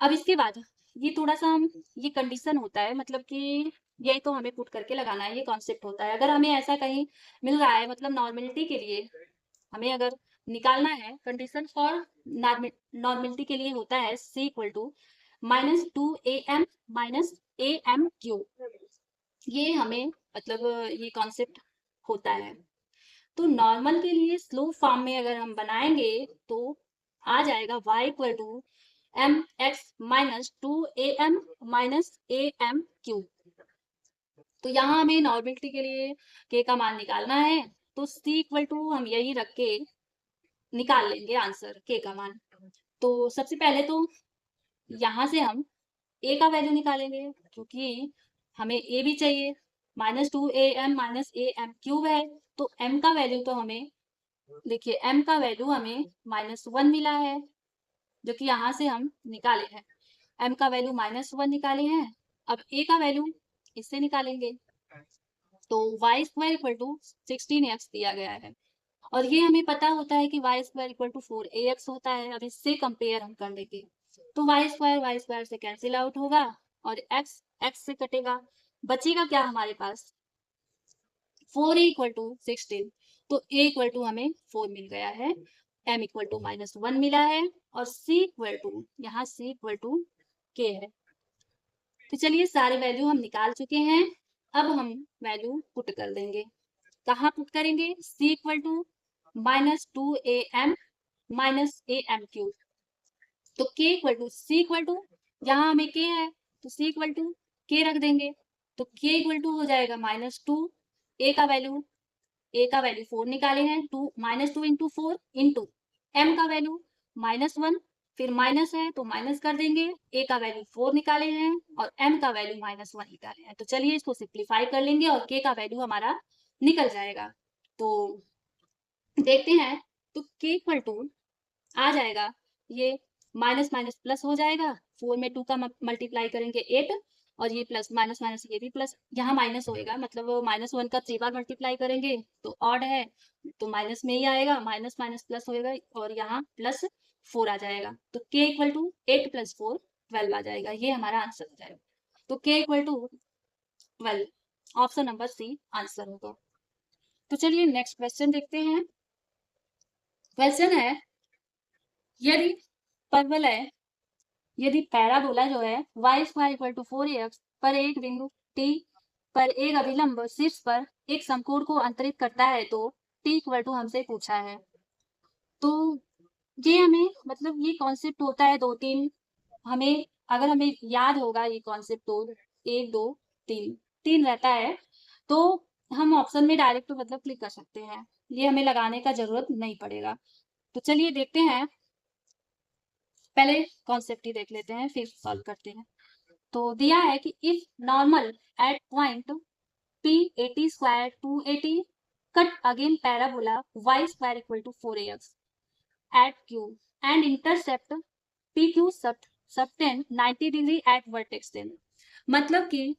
अब इसके बाद ये थोड़ा सा हम, ये कंडीशन होता है, मतलब कि ये तो हमें पुट करके लगाना है, ये कॉन्सेप्ट होता है। अगर हमें ऐसा कहीं मिल रहा है, मतलब नॉर्मेलिटी के लिए हमें अगर निकालना है, कंडीशन फॉर नॉर्मेलिटी के लिए होता है c equal to -2am minus am³, ये हमें मतलब ये कॉन्सेप्ट होता है। तो नॉर्मल के लिए स्लो फॉर्म में अगर हम बनाएंगे तो आ जाएगा y equal to mx minus 2am minus am³। तो यहाँ हमें नॉर्मेलिटी के लिए k का मान निकालना है, तो c इक्वल टू हम यही रख के निकाल लेंगे आंसर k का मान। तो सबसे पहले तो यहाँ से हम a का वैल्यू निकालेंगे, क्योंकि हमें a भी चाहिए, -2am माइनस am³ है, तो m का वैल्यू तो हमें, देखिए m का वैल्यू हमें -1 मिला है, जो कि यहाँ से हम निकाले हैं। m का वैल्यू -1 निकाले हैं। अब a का वैल्यू इससे निकालेंगे, तो y square equal to 16x दिया गया है, और ये हमें पता होता है कि y square equal to 4ax होता है। अब इससे कंपेयर हम कर लेंगे, तो y स्क्वायर से कैंसिल आउट होगा और x x से कटेगा, बचेगा क्या हमारे पास 4a इक्वल टू 16, तो a इक्वल टू हमें 4 मिल गया है, m इक्वल टू -1 मिला है और c इक्वल टू, यहाँ c इक्वल टू k है। तो चलिए सारे वैल्यू हम निकाल चुके हैं, अब हम वैल्यू पुट कर देंगे। कहाँ पुट करेंगे, c equal to -2am minus am³, तो k equal to c equal to, यहाँ हमें k है तो c इक्वल टू k रख देंगे, तो k इक्वल टू हो जाएगा -2, a का वैल्यू 4 निकाले हैं, -2 इंटू 4 इंटू m का वैल्यू -1, फिर माइनस है तो माइनस कर देंगे, a का वैल्यू 4 निकाले हैं और m का वैल्यू -1 निकाले हैं। तो चलिए इसको सिंप्लीफाई कर लेंगे और k का वैल्यू हमारा निकल जाएगा। तो देखते हैं, तो k इक्वल टू आ जाएगा, ये माइनस माइनस प्लस हो जाएगा, 4 में 2 का मल्टीप्लाई करेंगे 8, और ये प्लस माइनस माइनस ये भी प्लस, यहाँ माइनस होएगा, मतलब -1 का 3 बार मल्टीप्लाई करेंगे तो ऑड है, तो माइनस में ही आएगा, माइनस माइनस प्लस होएगा और यहाँ +4 आ जाएगा, तो k इक्वल टू 8 + 4 12 आ जाएगा, ये हमारा आंसर हो जाएगा। तो k equal to 12, option number C answer होगा। तो चलिए नेक्स्ट क्वेश्चन देखते हैं। क्वेश्चन है, यदि परवलय यदि पैराबोला जो है y² = 4ax पर एक बिंदु t पर एक अभिलंब शीर्ष पर एक समकोण को अंतरित करता है तो t = हमसे पूछा है। तो ये हमें मतलब ये कॉन्सेप्ट होता है 2-3, हमें अगर हमें याद होगा ये कॉन्सेप्ट तो 1 2 3 3 रहता है, तो हम ऑप्शन में डायरेक्ट मतलब क्लिक कर सकते हैं, ये हमें लगाने का जरूरत नहीं पड़ेगा। तो चलिए देखते हैं, पहले कॉन्सेप्ट ही देख लेते हैं फिर सॉल्व करते हैं। तो दिया है कि if normal at point p 80 square 280 cut again parabola y² = 4ax at q and intercept pq subtend 90 degree at vertex then। मतलब कि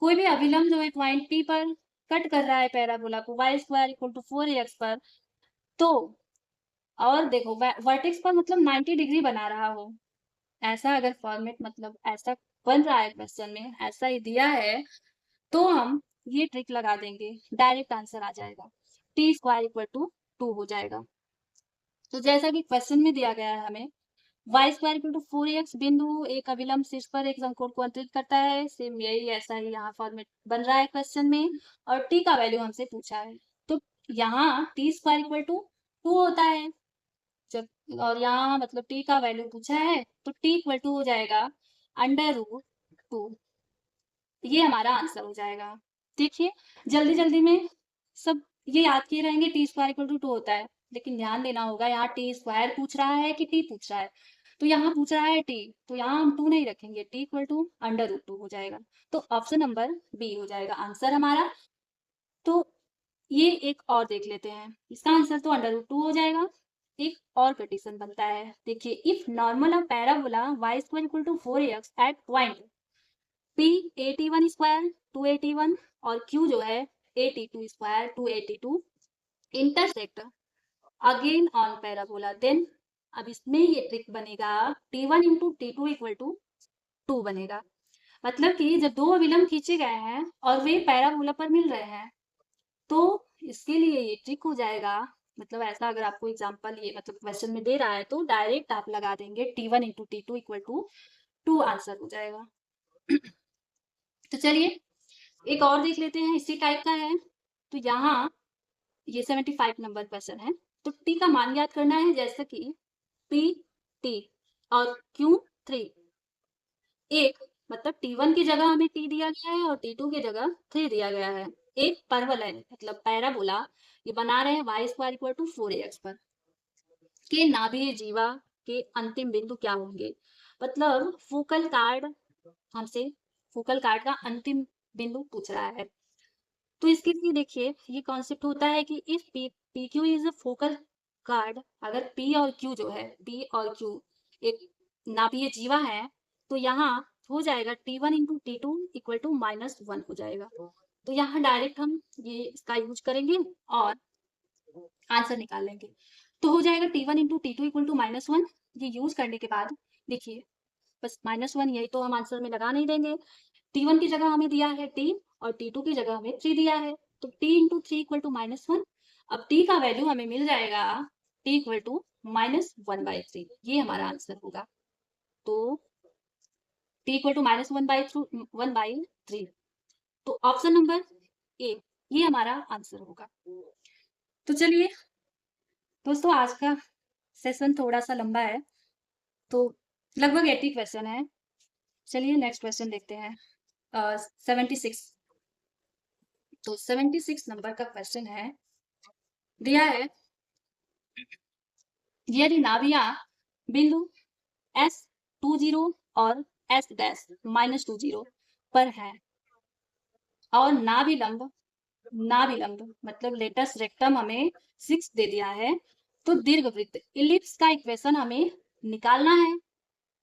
कोई भी अभिलंब जो है पॉइंट p पर कट कर रहा है पैराबोला को y² = 4ax पर, तो और देखो वर्टेक्स पर मतलब 90 डिग्री बना रहा हो, ऐसा अगर फॉर्मेट मतलब ऐसा बन रहा है क्वेश्चन में, ऐसा ही दिया है, तो हम ये ट्रिक लगा देंगे, डायरेक्ट आंसर आ जाएगा, t² = 2 हो जाएगा। तो जैसा कि क्वेश्चन में दिया गया है हमें y² = 4ax बिंदु एक अभिलंब शीर्ष पर एक समकोण को अंतरित करता है, सेम यही ऐसा ही यहाँ फॉर्मेट बन रहा है क्वेश्चन में, और t का वैल्यू हमसे पूछा है, तो यहाँ t² = 2 होता है जब, और यहाँ मतलब t का वैल्यू पूछा है तो t = हो जाएगा √2, ये हमारा आंसर हो जाएगा। देखिए जल्दी जल्दी में सब ये याद किए रहेंगे t² = 2 होता है, लेकिन ध्यान देना होगा यहाँ t² पूछ रहा है कि t पूछ रहा है, तो यहाँ पूछ रहा है t, तो यहाँ हम 2 नहीं रखेंगे, t = √2 हो जाएगा। तो ऑप्शन नंबर बी हो जाएगा आंसर हमारा। तो ये एक और देख लेते हैं, इसका आंसर तो √2 हो जाएगा। एक और कंडीशन बनता है, देखिए if normal of parabola y² = 4ax at point p 81 square 281 और q जो है 82 square 282 intersect again on parabola, then अब इसमें ये ट्रिक बनेगा t1 × t2 = 2 बनेगा। मतलब कि जब दो अभिलंब खींचे गए हैं और वे पैराबोला पर मिल रहे हैं, तो इसके लिए ये ट्रिक हो जाएगा, मतलब ऐसा अगर आपको एग्जांपल ये मतलब क्वेश्चन में दे रहा है तो डायरेक्ट आप लगा देंगे t1 × t2 = 2 आंसर हो जाएगा। तो चलिए एक और देख लेते हैं, इसी टाइप का है। तो यहाँ ये 75 नंबर क्वेश्चन है, तो t का मान याद करना है, जैसे कि p t और q 3, एक मतलब t1 की जगह हमें t दिया गया है और t2 की जगह 3 दिया गया है। एक परवलय मतलब पैराबोला ये बना रहे हैं y² = 4ax पर, के नाभीय जीवा के अंतिम बिंदु क्या होंगे, मतलब फोकल कार्ड हमसे फोकल कार्ड का अंतिम बिंदु पूछ रहा है। तो इसके लिए देखिए ये कॉन्सेप्ट होता है कि if P Q is a focal card, अगर पी और क्यू जो है पी और क्यू एक नाभीय जीवा है, तो यहाँ हो जाएगा t1 × t2 = -1 हो जाएगा। तो यहाँ डायरेक्ट हम ये इसका यूज करेंगे और आंसर निकाल लेंगे, तो हो जाएगा t1 × t2 = -1। ये यूज करने के बाद देखिए बस -1, यही तो हम आंसर में लगा नहीं देंगे, t1 की जगह हमें दिया है t और t2 की जगह हमें 3 दिया है, तो t × 3 = -1। अब t का वैल्यू हमें मिल जाएगा t = -1/3, ये हमारा आंसर होगा। तो t = -1/3, तो ऑप्शन नंबर ए ये हमारा आंसर होगा। तो चलिए दोस्तों आज का सेशन थोड़ा सा लंबा है, तो लगभग 80 क्वेश्चन है। चलिए नेक्स्ट क्वेश्चन देखते हैं। 76, तो 76 नंबर का क्वेश्चन है, दिया है यदि नाभिया बिंदु S20 और S'-20 पर है और नाभिलंब मतलब लेटस रेक्टम हमें 6 दे दिया है, तो दीर्घवृत्त इलिप्स का इक्वेशन हमें निकालना है।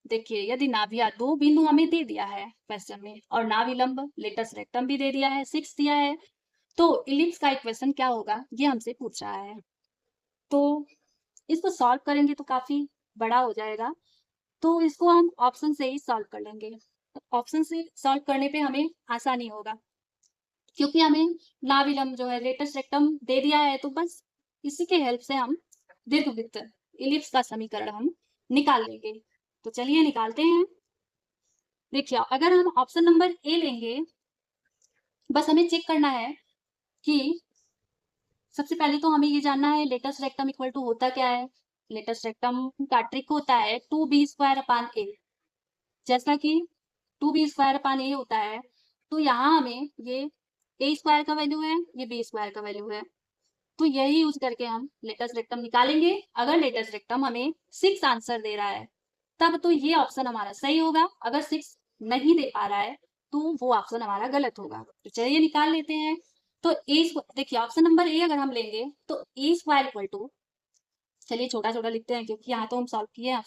देखिए यदि नाभिया 2 बिंदु हमें दे दिया है क्वेश्चन में और नाभिलंब लेटस रेक्टम भी दे दिया है, 6 दिया है, तो इलिप्स का इक्वेशन क्या होगा ये हमसे पूछ रहा है। तो इसको सॉल्व करेंगे तो काफी बड़ा हो जाएगा, तो इसको हम ऑप्शन से ही सॉल्व कर लेंगे। ऑप्शन से सॉल्व करने पे हमें आसानी होगा, क्योंकि हमें नाभिलंब जो है लेटस रेक्टम दे दिया है, तो बस इसी के हेल्प से हम दीर्घवृत्त इलिप्स का समीकरण हम निकाल लेंगे। तो चलिए निकालते हैं। देखिए अगर हम ऑप्शन नंबर ए लेंगे, बस हमें चेक करना है कि सबसे पहले तो हमें ये जानना है लेटस रेक्टम इक्वल टू होता क्या है। लेटस रेक्टम का ट्रिक होता है 2b² a। जैसा कि 2b² a होता है, तो यहाँ हमें ये a² का वैल्यू है, ये b² का वैल्यू है, तो यही यूज करके हम लेटस रेक्टम निकालेंगे। अगर लेटस रेक्टम हमें 6 आंसर दे रहा है तब तो ये ऑप्शन हमारा सही होगा, अगर 6 नहीं दे पा रहा है तो वो ऑप्शन हमारा गलत होगा। तो चलिए निकाल लेते हैं। तो देखिए ऑप्शन नंबर ए अगर हम लेंगे तो a² इक्वल टू, चलिए छोटा छोटा लिखते हैं क्योंकि यहाँ तो हम सॉल्व किए हैं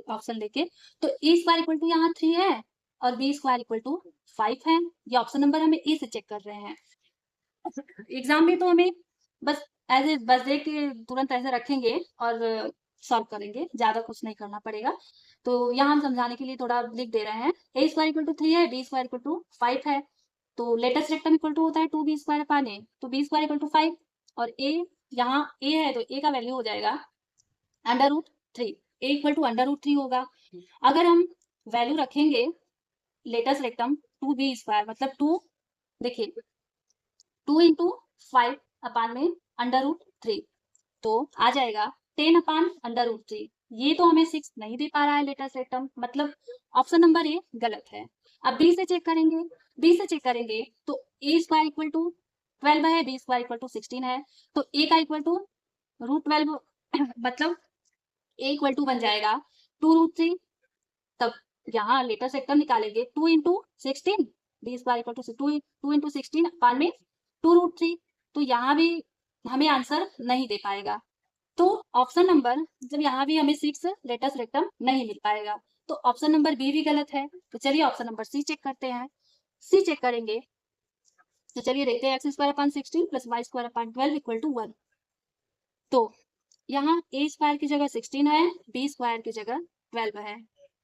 ऑप्शन लेके। तो a² इक्वल टू यहाँ 3 है और b² इक्वल टू 5 है। ये ऑप्शन नंबर हमें ए से चेक कर रहे हैं। एग्जाम में तो हमें बस ऐसे बस देख के तुरंत ऐसे रखेंगे और सॉल्व करेंगे, ज्यादा कुछ नहीं करना पड़ेगा। तो यहाँ हम समझाने के लिए थोड़ा लिख दे रहे हैं। a² इक्वल टू 3 है, b² इक्वल टू 5 है, तो लेटेस्ट रेक्टम इक्वल टू होता है 2b² तो b² इक्वल टू 5 और a, यहाँ a है तो a का वैल्यू हो जाएगा √3। a इक्वल टू √3 होगा। अगर हम वैल्यू रखेंगे लेटेस्ट रेक्टम 2b² मतलब 2, देखिए 2 इंटू 5 अपान में √3, तो आ जाएगा 10/√3। ये तो हमें 6 नहीं दे पा रहा है लेटेस्ट रेक्टम, मतलब ऑप्शन नंबर ए गलत है। अब बी से चेक करेंगे, तो a² इक्वल टू 12 है, b² इक्वल टू 16 है, तो a का इक्वल टू √12 मतलब a इक्वल टू बन जाएगा 2√3। तब यहाँ लेटेस्ट रेक्टम निकालेंगे 2 into 16, b² equal to 2 into 16 upon में 2√3, तो यहाँ भी हमें आंसर नहीं दे पाएगा। तो ऑप्शन नंबर, जब यहाँ भी हमें 6 लेटेस्ट रेक्टम नहीं मिल पाएगा, तो ऑप्शन नंबर बी भी गलत है। तो चलिए ऑप्शन नंबर सी चेक करते हैं। सी चेक करेंगे तो चलिए देखते हैं x² + 16 y² इक्वल टू 1। तो यहाँ a² की जगह 16 है, b² की जगह 12 है।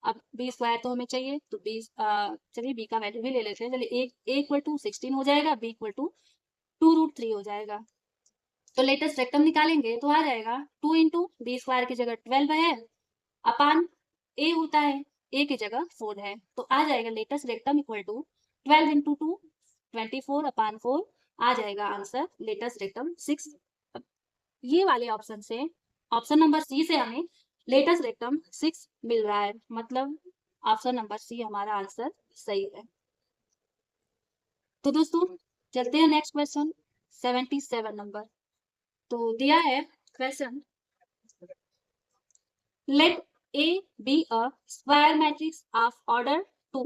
अब b² तो हमें चाहिए, तो चलिए b का वैल्यू भी ले लेते हैं। चलिए a इक्वल टू 16 हो जाएगा, b इक्वल टू 2√3 हो जाएगा। तो लेटेस्ट रेक्टम निकालेंगे तो आ जाएगा 2 इंटू b² की जगह 12 है अपान a होता है, a की जगह 4 है, तो आ जाएगा latus rectum equal to 12 into 2 24 upon 4, आ जाएगा आंसर लेटेस्ट रेक्टम 6। ये वाले ऑप्शन से, ऑप्शन नंबर सी से हमें लेटेस्ट रेक्टम 6 मिल रहा है, मतलब ऑप्शन नंबर सी हमारा आंसर सही है। तो दोस्तों चलते हैं नेक्स्ट क्वेश्चन 77 नंबर। तो दिया है question, let A be a square matrix of order 2,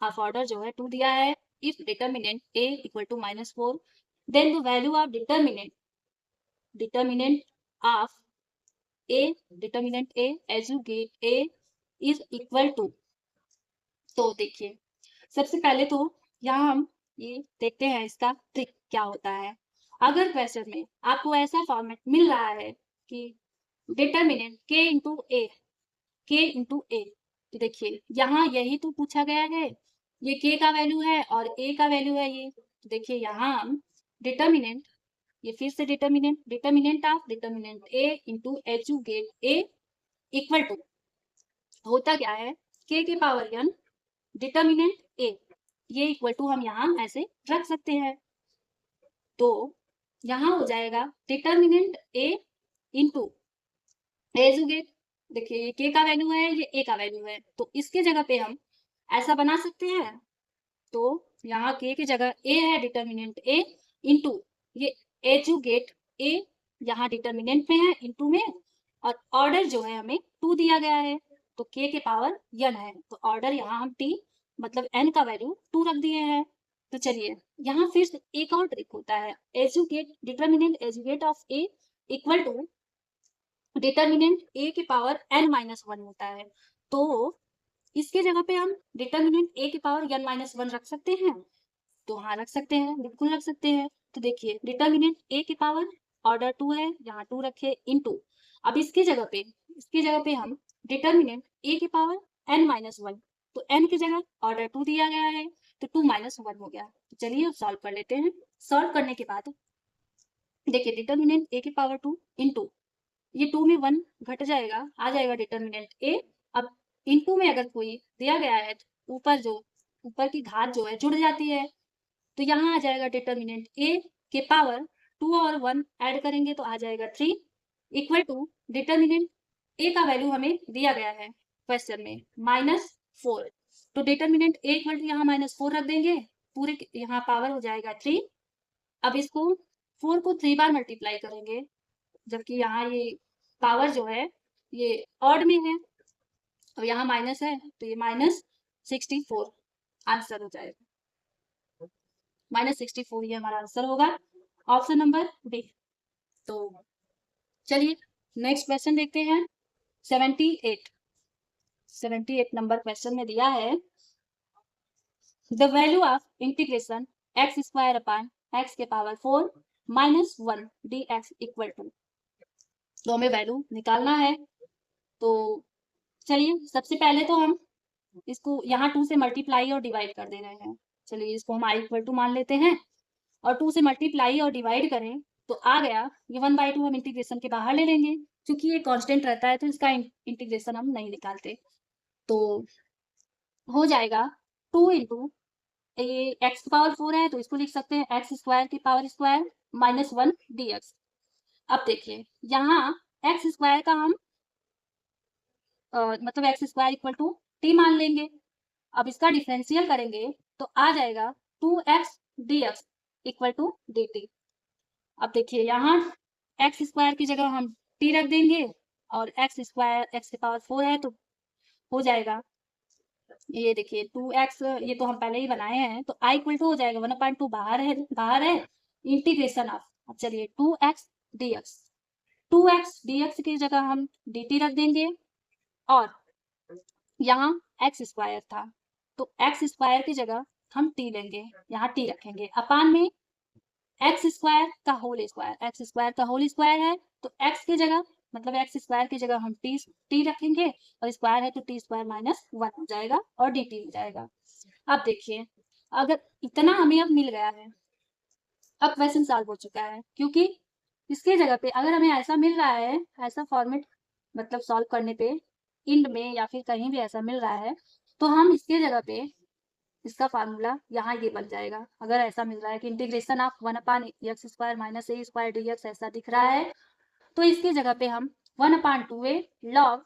of order जो है 2 दिया है, if determinant a equal to -4 then the value of determinant of a as you get a is equal to. तो देखिए सबसे पहले तो यहाँ हम ये देखते हैं इसका ट्रिक क्या होता है। अगर क्वेश्चन में आपको ऐसा फॉर्मेट मिल रहा है कि डिटरमिनेंट k इंटू ए, तो देखिए यहाँ यही तो पूछा गया है, ये k का वैल्यू है और a का वैल्यू है ये। तो देखिए यहाँ हम डिटरमिनेंट, ये फिर से determinant of determinant a into H you get a equal to होता क्या है k की पावर n डिटरमिनेंट a, ये इक्वल टू हम यहाँ ऐसे रख सकते हैं। तो यहाँ हो जाएगा determinant a into as you get, देखिए ये k का वैल्यू है, ये a का वैल्यू है, तो इसके जगह पे हम ऐसा बना सकते हैं। तो यहाँ k की जगह a है डिटरमिनेंट a इंटू ये एच यू गेट a, यहाँ डिटरमिनेंट में है इंटू में, और ऑर्डर जो है हमें 2 दिया गया है, तो k के पावर n है, तो ऑर्डर यहाँ हम t मतलब n का वैल्यू 2 रख दिए हैं। तो चलिए यहाँ फिर से एक और ट्रिक होता है, as you get determinant as you get of a equal to determinant a की पावर n-1 होता है, तो इसके जगह पे हम डिटरमिनेंट a की पावर n-1 रख सकते हैं। तो हाँ रख सकते हैं, बिल्कुल रख सकते हैं। तो देखिए डिटरमिनेंट a की पावर ऑर्डर 2 है, यहाँ 2 रखे इंटू, अब इसकी जगह पे हम डिटरमिनेंट a की पावर n-1, तो n की जगह ऑर्डर 2 दिया गया है, तो 2 - 1 हो गया। तो चलिए सॉल्व कर लेते हैं। सॉल्व करने के बाद देखिए डिटरमिनेंट a की पावर 2 इंटू ये 2 में 1 घट जाएगा, आ जाएगा डिटर्मिनेंट ए। अब इनटू में अगर कोई दिया गया है तो ऊपर की घात जो है जुड़ जाती है, तो यहाँ आ जाएगा डिटर्मिनेंट ए के पावर 2 और 1 ऐड करेंगे तो आ जाएगा 3 इक्वल टू डिटर्मिनेंट ए का वैल्यू हमें दिया गया है क्वेश्चन में -4। तो डिटर्मिनेंट ए इक्वल टू यहाँ -4 रख देंगे, पूरे यहाँ पावर हो जाएगा 3। अब इसको 4 को 3 बार मल्टीप्लाई करेंगे, जबकि यहाँ ये पावर जो है ये ऑड में है और यहाँ माइनस है, तो ये -64 आंसर हो जाएगा। -64 ये हमारा आंसर होगा, ऑप्शन नंबर बी। तो चलिए नेक्स्ट क्वेश्चन देखते हैं। 78 नंबर क्वेश्चन में दिया है the value of integration x square upon x के पावर 4 -1 dx इक्वल टू, तो हमें वैल्यू निकालना है। तो चलिए सबसे पहले तो हम इसको यहाँ 2 से मल्टीप्लाई और डिवाइड कर दे रहे हैं। चलिए इसको हम i इक्वल टू मान लेते हैं और 2 से मल्टीप्लाई और डिवाइड करें तो आ गया ये 1/2 हम इंटीग्रेशन के बाहर ले लेंगे, क्योंकि ये कांस्टेंट रहता है तो इसका इंटीग्रेशन हम नहीं निकालते। तो हो जाएगा 2 इंटू ये x की पावर 4 है तो इसको लिख सकते हैं x स्क्वायर की पावर स्क्वायर -1 dx। अब देखिए यहाँ x स्क्वायर का हम मतलब x square equal to t मान लेंगे। अब इसका डिफरेंशियल करेंगे तो आ जाएगा 2x dx equal to dt। अब देखिए यहाँ x स्क्वायर की जगह हम t रख देंगे और x स्क्वायर x की पावर 4 है तो हो जाएगा ये देखिए 2x, ये तो हम पहले ही बनाए हैं तो i इक्वल टू हो जाएगा 1/2 बाहर है इंटीग्रेशन ऑफ। अब चलिए 2x dx की जगह हम dt रख देंगे और यहाँ x स्क्वायर था तो x स्क्वायर की जगह हम t लेंगे, यहाँ t रखेंगे अपान में x स्क्वायर का होल स्क्वायर है तो x की जगह मतलब x स्क्वायर की जगह हम t रखेंगे और स्क्वायर है तो t स्क्वायर -1 हो जाएगा और dt हो जाएगा। अब देखिए अगर इतना हमें अब मिल गया है, अब क्वेश्चन सॉल्व हो चुका है, क्योंकि इसके जगह पे अगर हमें ऐसा मिल रहा है, ऐसा फॉर्मेट मतलब सॉल्व करने पे इंड में या फिर कहीं भी ऐसा मिल रहा है तो हम इसके जगह पे इसका फार्मूला यहाँ ये बन जाएगा। अगर ऐसा मिल रहा है कि integration of 1/x square minus a square dx ऐसा दिख रहा है तो इसकी जगह पे हम 1/2a लॉग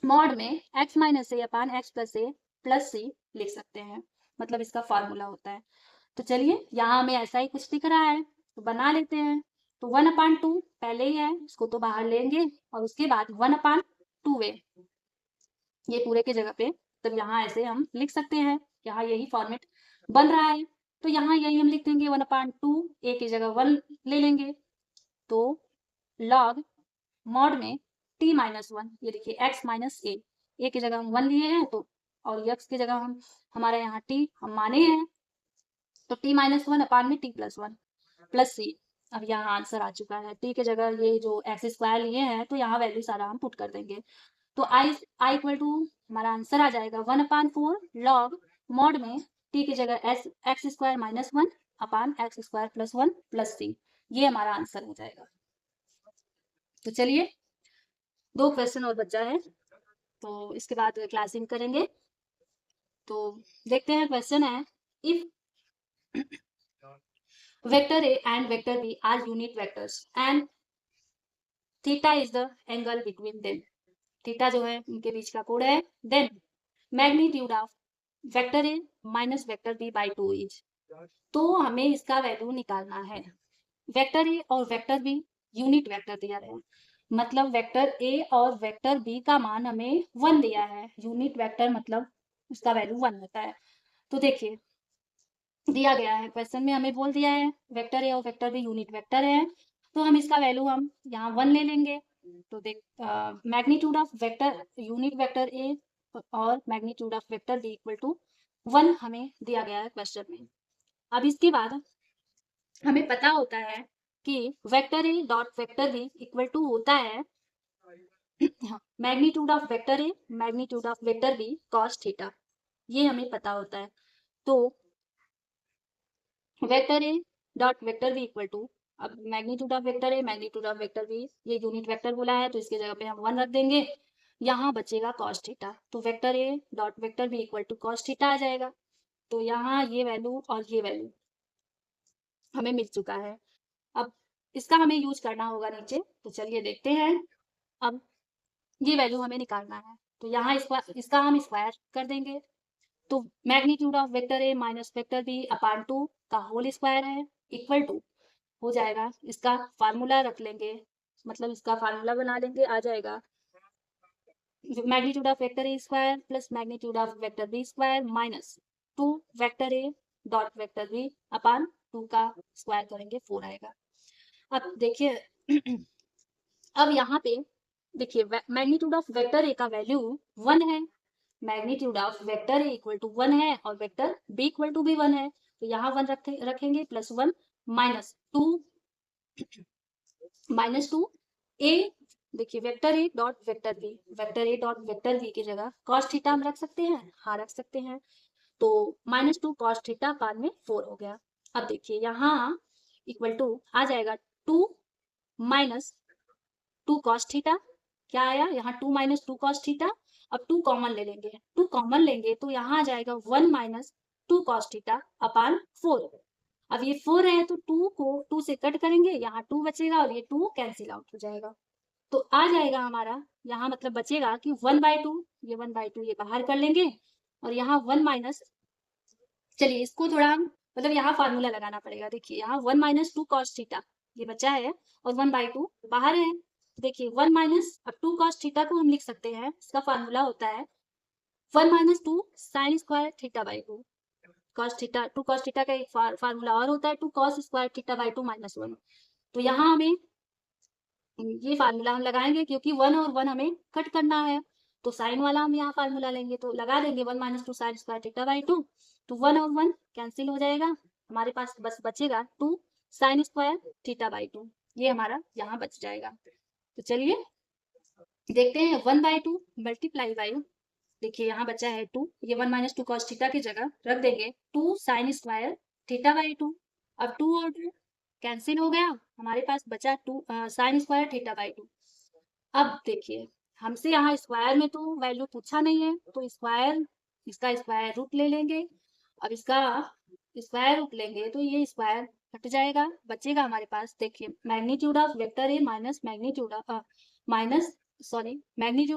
मॉड में x minus a upon x plus c लिख सकते हैं, मतलब इसका फार्मूला होता है। तो चलिए यहाँ हमें ऐसा ही कुछ दिख रहा है तो बना लेते हैं। तो 1/2 पहले ही है, इसको तो बाहर लेंगे और उसके बाद 1/2a ये पूरे के जगह पे, तब यहाँ ऐसे हम लिख सकते हैं, यहाँ यही फॉर्मेट बन रहा है तो यहाँ यही हम लिख देंगे 1/2 a की जगह 1 ले लेंगे तो लॉग मॉड में t -1, ये देखिए x माइनस a की जगह हम 1 लिए हैं तो और x की जगह हम हमारा यहाँ t हम माने हैं तो t -1 अपान में t +1 प्लस c। अब यहाँ आंसर आ चुका है, t की जगह ये जो x स्क्वायर लिए हैं तो यहाँ वैल्यू सारा हम पुट कर देंगे तो i इक्वल टू हमारा आंसर आ जाएगा 1/4 लॉग मॉड में t की जगह x स्क्वायर -1 अपान x स्क्वायर +1 प्लस c, ये हमारा आंसर हो जाएगा। तो चलिए 2 क्वेश्चन और बचा है तो इसके बाद क्लासिंग करेंगे। तो देखते हैं क्वेश्चन है if vector a and vector b are unit vectors and theta is the angle between them, theta जो है उनके बीच का कोण है, then magnitude of vector a minus vector b by 2 is, तो हमें इसका वैल्यू निकालना है। वेक्टर a और वेक्टर b यूनिट वेक्टर दिया है, मतलब वेक्टर a और वेक्टर b का मान हमें 1 दिया है, यूनिट वेक्टर मतलब उसका वैल्यू 1 होता है। तो देखिए दिया गया है क्वेश्चन में हमें बोल दिया है वेक्टर a और वेक्टर b यूनिट वेक्टर है तो हम इसका वैल्यू हम यहाँ 1 ले लेंगे। तो देख magnitude of vector unit vector a और magnitude of vector b equal to 1 हमें दिया गया है क्वेश्चन में। अब इसके बाद हमें पता होता है कि vector a dot vector b equal to होता है magnitude of vector a magnitude of vector b cos theta, ये हमें पता होता है। तो vector a dot vector b equal to अब magnitude of vector A, magnitude of vector B, ये यूनिट वेक्टर बोला है तो इसकी जगह पे हम 1 रख देंगे। यहाँ बचेगा cos थीटा, तो vector A dot vector B equal to cos theta आ जाएगा। तो यहाँ ये वैल्यू और ये वैल्यू हमें मिल चुका है। अब इसका हमें यूज करना होगा नीचे, तो चलिए देखते हैं। अब ये वैल्यू हमें निकालना है, तो यहाँ इसका हम स्क्वायर कर देंगे। तो magnitude of vector A minus vector B upon 2 का होल स्क्वायर है इक्वल टू हो जाएगा, इसका फार्मूला रख लेंगे, मतलब इसका फार्मूला बना लेंगे, आ जाएगा magnitude of vector A square plus magnitude of vector B square minus 2 vector A dot vector B upon 2 का स्क्वायर करेंगे 4 आएगा। अब देखिए अब यहाँ पे देखिए मैग्नीट्यूड ऑफ वेक्टर ए का वैल्यू 1 है, magnitude of vector A equal to 1 है और वेक्टर बी इक्वल टू भी 1 है, तो यहाँ 1 रखेंगे प्लस 1 माइनस टू ए, देखिए vector A dot vector B, vector A dot vector B की जगह cos थीटा हम रख सकते हैं, हाँ रख सकते हैं, तो -2 cos थीटा पान में 4 हो गया। अब देखिए यहाँ इक्वल टू आ जाएगा 2 माइनस 2 cos थीटा, क्या आया यहाँ 2 माइनस 2 cos थीटा। अब 2 कॉमन ले लेंगे, 2 कॉमन लेंगे तो यहाँ आ जाएगा 1 माइनस 2 cos थीटा अपान 4। अब ये 4 है तो 2 को 2 से कट करेंगे, यहाँ 2 बचेगा और ये 2 कैंसिल आउट हो जाएगा, तो आ जाएगा हमारा यहाँ मतलब बचेगा कि 1/2, ये 1/2 ये बाहर कर लेंगे और यहाँ 1 माइनस, चलिए इसको थोड़ा मतलब यहाँ फार्मूला लगाना पड़ेगा। देखिए यहाँ 1 माइनस 2 cos थीटा ये बचा है और 1/2 बाहर है, देखिए 1 माइनस अब 2 cos थीटा को हम लिख सकते हैं, इसका फार्मूला होता है 1 minus 2 sine square theta by 2 cos theta, 2 cos theta का एक फार्मूला और होता है 2 cos square theta by 2 minus 1। तो यहाँ हमें ये फार्मूला हम लगाएंगे क्योंकि 1 और 1 हमें कट करना है, तो साइन वाला हम यहाँ फार्मूला लेंगे, तो लगा देंगे 1 minus 2 sine square theta by 2, तो 1 और 1 कैंसिल हो जाएगा, हमारे पास बस बचेगा 2 साइन स्क्वायर थीटा बाई 2, ये हमारा यहाँ बच जाएगा। तो चलिए देखते हैं 1/2 मल्टीप्लाई बाई, देखिए यहाँ बचा है 2, ये 1 माइनस 2 cos थीटा की जगह रख देंगे 2 साइन स्क्वायर थीटा बाई 2, अब 2 और 2 कैंसिल हो गया, हमारे पास बचा 2 साइन स्क्वायर थीटा बाई 2। अब देखिए हमसे यहाँ स्क्वायर में तो वैल्यू पूछा नहीं है, तो स्क्वायर इसका स्क्वायर रूट ले लेंगे, अब इसका स्क्वायर रूट लेंगे तो ये स्क्वायर हट जाएगा, बचेगा हमारे पास देखिए magnitude of vector A minus magnitude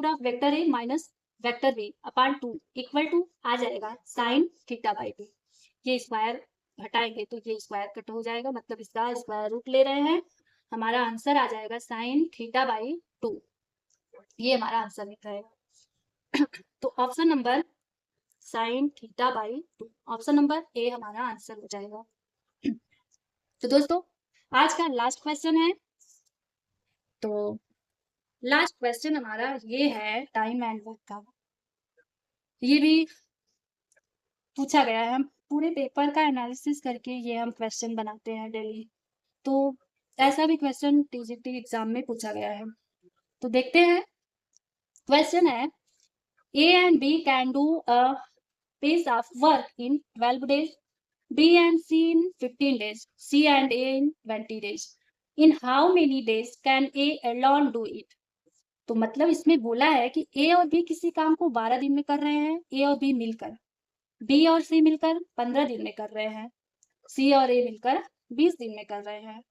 of vector A minus vector B upon 2 equal to आ जाएगा साइन थीटा बाई 2, ये स्क्वायर हटाएंगे तो ये स्क्वायर कट हो जाएगा, मतलब इसका स्क्वायर रूट ले रहे हैं, हमारा आंसर आ जाएगा साइन थीटा बाई 2, ये हमारा आंसर लिखा है। तो option number sine theta by 2, option number A हमारा आंसर हो जाएगा। तो दोस्तों आज का लास्ट क्वेश्चन है, तो लास्ट क्वेश्चन हमारा ये है टाइम एंड वर्क का, ये भी पूछा गया है, हम पूरे पेपर का एनालिसिस करके ये हम क्वेश्चन बनाते हैं डेली, तो ऐसा भी क्वेश्चन टीजीटी एग्जाम में पूछा गया है, तो देखते हैं। क्वेश्चन है A and B can do a piece of work in 12 days, B and C in 15 days, C and A in 20 days. In how many days can A alone do it? तो मतलब इसमें बोला है कि A और B किसी काम को 12 दिन में कर रहे हैं, A और B मिलकर, B और C मिलकर 15 दिन में कर रहे हैं, C और A मिलकर 20 दिन में कर रहे हैं,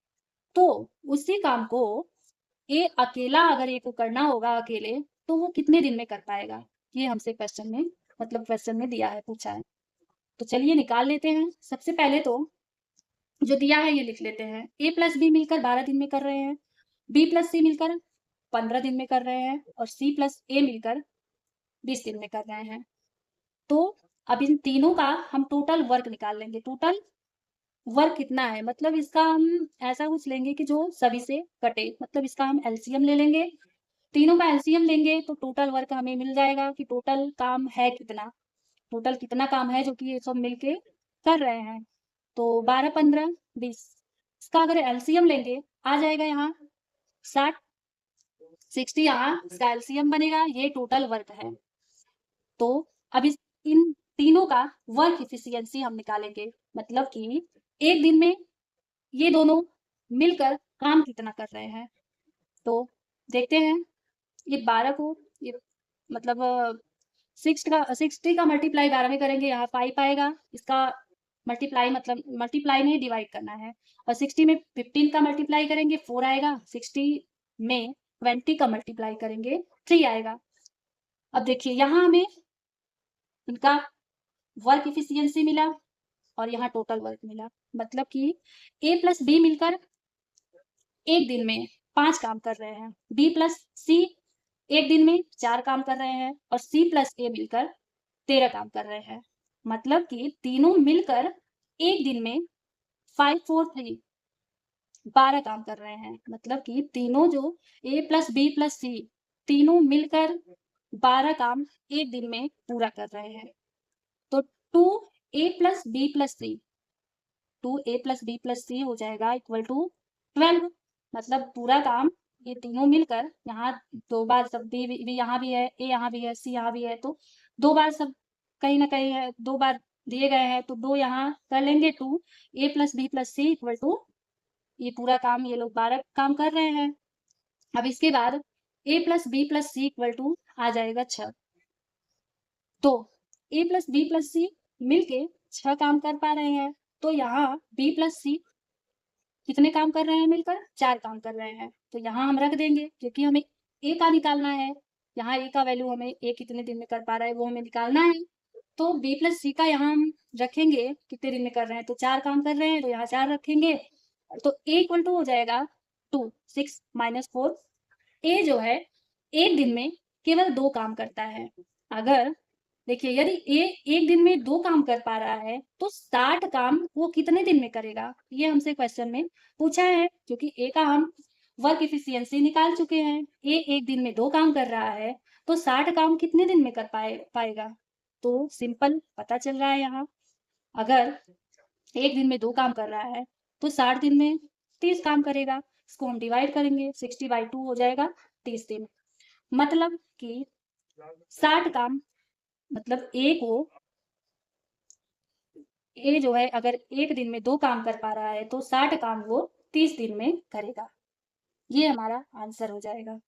तो उसी काम को A अकेला अगर A को करना होगा अकेले तो वो कितने दिन में कर पाएगा, ये हमसे क्वेश्चन में मतलब क्वेश्चन में दिया है, पूछा है, तो चलिए निकाल लेते हैं। सबसे पहले तो जो दिया है ये लिख लेते हैं, A प्लस बी मिलकर 12 दिन में कर रहे हैं, B प्लस सी मिलकर 15 दिन में कर रहे हैं और C प्लस A मिलकर 20 दिन में कर रहे हैं, तो अब इन तीनों का हम टोटल वर्क निकाल लेंगे, टोटल वर्क कितना है, मतलब इसका हम ऐसा कुछ लेंगे कि जो सभी से कटे, मतलब इसका हम एलसीएम ले लेंगे, तीनों का एलसीएम लेंगे तो टोटल वर्क हमें मिल जाएगा कि टोटल काम है कितना, टोटल कितना काम है जो कि ये सब मिलके कर रहे हैं, तो 12 15 20, इसका अगर एलसीएम लेंगे आ जाएगा यहाँ 60 60, यहाँ इसका एलसीएम बनेगा, ये टोटल वर्क है। तो अब इन तीनों का वर्क इफिशियंसी हम निकालेंगे, मतलब कि एक दिन में ये दोनों मिलकर काम कितना कर रहे हैं। तो देखते हैं, ये 12 को ये मतलब 60 का मल्टीप्लाई 12 में करेंगे, यहाँ 5 आएगा। इसका मल्टीप्लाई मतलब मल्टीप्लाई नहीं डिवाइड करना है। और 60 में 15 का मल्टीप्लाई करेंगे 4 आएगा। 60 में 20 का मल्टीप्लाई करेंगे 3 आएगा। अब देखिए यहाँ हमें इनका वर्क इफिशियंसी मिला और यहाँ टोटल वर्क मिला। मतलब कि ए प्लस बी मिलकर एक दिन में 5 काम कर रहे हैं, बी प्लस सी एक दिन में 4 काम कर रहे हैं और सी प्लस ए मिलकर 13 काम कर रहे हैं। मतलब कि तीनों मिलकर एक दिन में 5 4 3 12 काम कर रहे हैं। मतलब कि तीनों जो ए प्लस बी प्लस सी तीनों मिलकर 12 काम एक दिन में पूरा कर रहे हैं। तो 2a प्लस बी प्लस सी 2a प्लस बी प्लस सी हो जाएगा इक्वल टू 12। मतलब पूरा काम ये तीनों मिलकर यहाँ 2 बार सब बी यहाँ भी है, ए यहाँ भी है, सी यहाँ भी है, तो 2 बार सब कहीं ना कहीं है, 2 बार दिए गए हैं तो 2 यहाँ कर लेंगे। 2a plus B plus C equal to ये पूरा काम ये लोग 12 काम कर रहे हैं। अब इसके बाद a plus B plus C equal to आ जाएगा 6। तो a plus B plus C मिलके 6 काम कर पा रहे हैं। तो यहाँ b प्लस सी कितने काम कर रहे हैं मिलकर 4 काम कर रहे हैं। तो यहाँ हम रख देंगे क्योंकि हमें a का निकालना है। यहाँ a का वैल्यू हमें a कितने दिन में कर पा रहा है वो हमें निकालना है। तो b प्लस सी का यहाँ हम रखेंगे कितने दिन में कर रहे हैं, तो 4 काम कर रहे हैं तो यहाँ 4 रखेंगे। तो a इक्वल टू हो जाएगा 2 6 माइनस 4। ए जो है एक दिन में केवल 2 काम करता है। अगर देखिए यदि ए एक दिन में 2 काम कर पा रहा है तो 60 काम वो कितने दिन में करेगा, ये हमसे क्वेश्चन में पूछा है। क्योंकि ए का हम वर्क इफिशियंसी निकाल चुके हैं। ए एक दिन में 2 काम कर रहा है तो 60 काम कितने दिन में कर पाएगा। तो सिंपल पता चल रहा है यहाँ, अगर एक दिन में 2 काम कर रहा है तो 60 दिन में 30 काम करेगा। इसको हम डिवाइड करेंगे 60/2 हो जाएगा 30 दिन। मतलब कि 60 काम मतलब ए जो है अगर एक दिन में 2 काम कर पा रहा है तो 60 काम वो 30 दिन में करेगा। ये हमारा आंसर हो जाएगा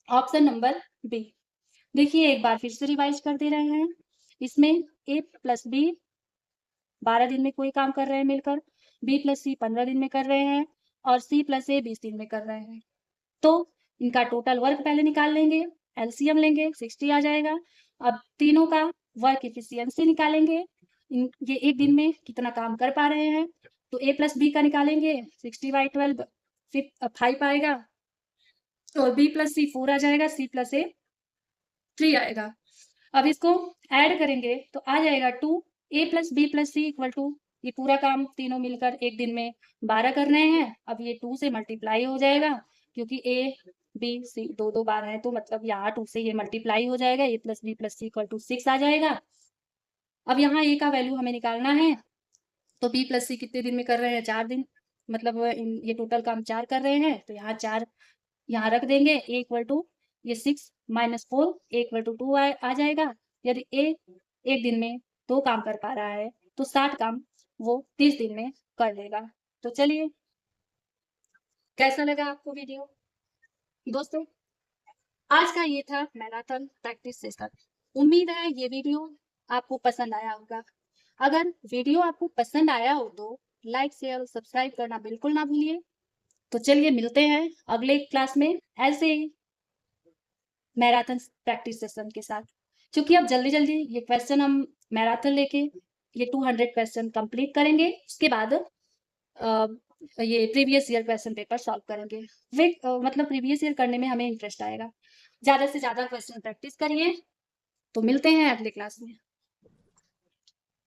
ऑप्शन नंबर बी। देखिए एक बार फिर से रिवाइज कर दे रहे हैं। इसमें ए प्लस बी 12 दिन में कोई काम कर रहे हैं मिलकर, बी प्लस सी 15 दिन में कर रहे हैं और सी प्लस ए 20 दिन में कर रहे हैं। तो इनका टोटल वर्क पहले निकाल लेंगे, एलसीएम लेंगे 60 आ जाएगा। अब तीनों का वर्क इफिशियंसी निकालेंगे, ये एक दिन में कितना काम कर पा रहे हैं। तो ए प्लस बी का निकालेंगे 60/12 5 आएगा और बी प्लस सी 4 आ जाएगा, सी प्लस ए 3 आएगा। अब इसको ऐड करेंगे तो आ जाएगा 2a plus B plus C equal to ये पूरा काम तीनों मिलकर एक दिन में 12 कर रहे हैं। अब ये 2 से मल्टीप्लाई हो जाएगा क्योंकि a b c 2 बार है तो मतलब यहाँ 2 से ये मल्टीप्लाई हो जाएगा। a plus B plus C equal to 6 आ जाएगा। अब यहाँ a का वैल्यू हमें निकालना है तो b प्लस सी कितने दिन में कर रहे हैं 4 दिन, मतलब ये टोटल काम 4 कर रहे हैं तो यहाँ 4 यहाँ रख देंगे। a इक्वल टू ये 6 माइनस 4 a इक्वल टू 2 आ जाएगा। यदि a एक दिन में 2 काम कर पा रहा है तो 60 काम वो 30 दिन में कर लेगा। तो चलिए, कैसा लगा आपको वीडियो दोस्तों। आज का ये था मैराथन प्रैक्टिस सेशन। उम्मीद है ये वीडियो आपको पसंद आया होगा। अगर वीडियो आपको पसंद आया हो तो लाइक शेयर सब्सक्राइब करना बिल्कुल ना भूलिए। तो चलिए मिलते हैं अगले क्लास में ऐसे ही मैराथन प्रैक्टिस सेशन के साथ। क्योंकि अब जल्दी जल्दी ये क्वेश्चन हम मैराथन लेके ये 200 क्वेश्चन कंप्लीट करेंगे। उसके बाद ये previous year question paper solve करेंगे। वे मतलब प्रीवियस ईयर करने में हमें इंटरेस्ट आएगा। ज़्यादा से ज़्यादा क्वेश्चन प्रैक्टिस करिए। तो मिलते हैं अगले क्लास में।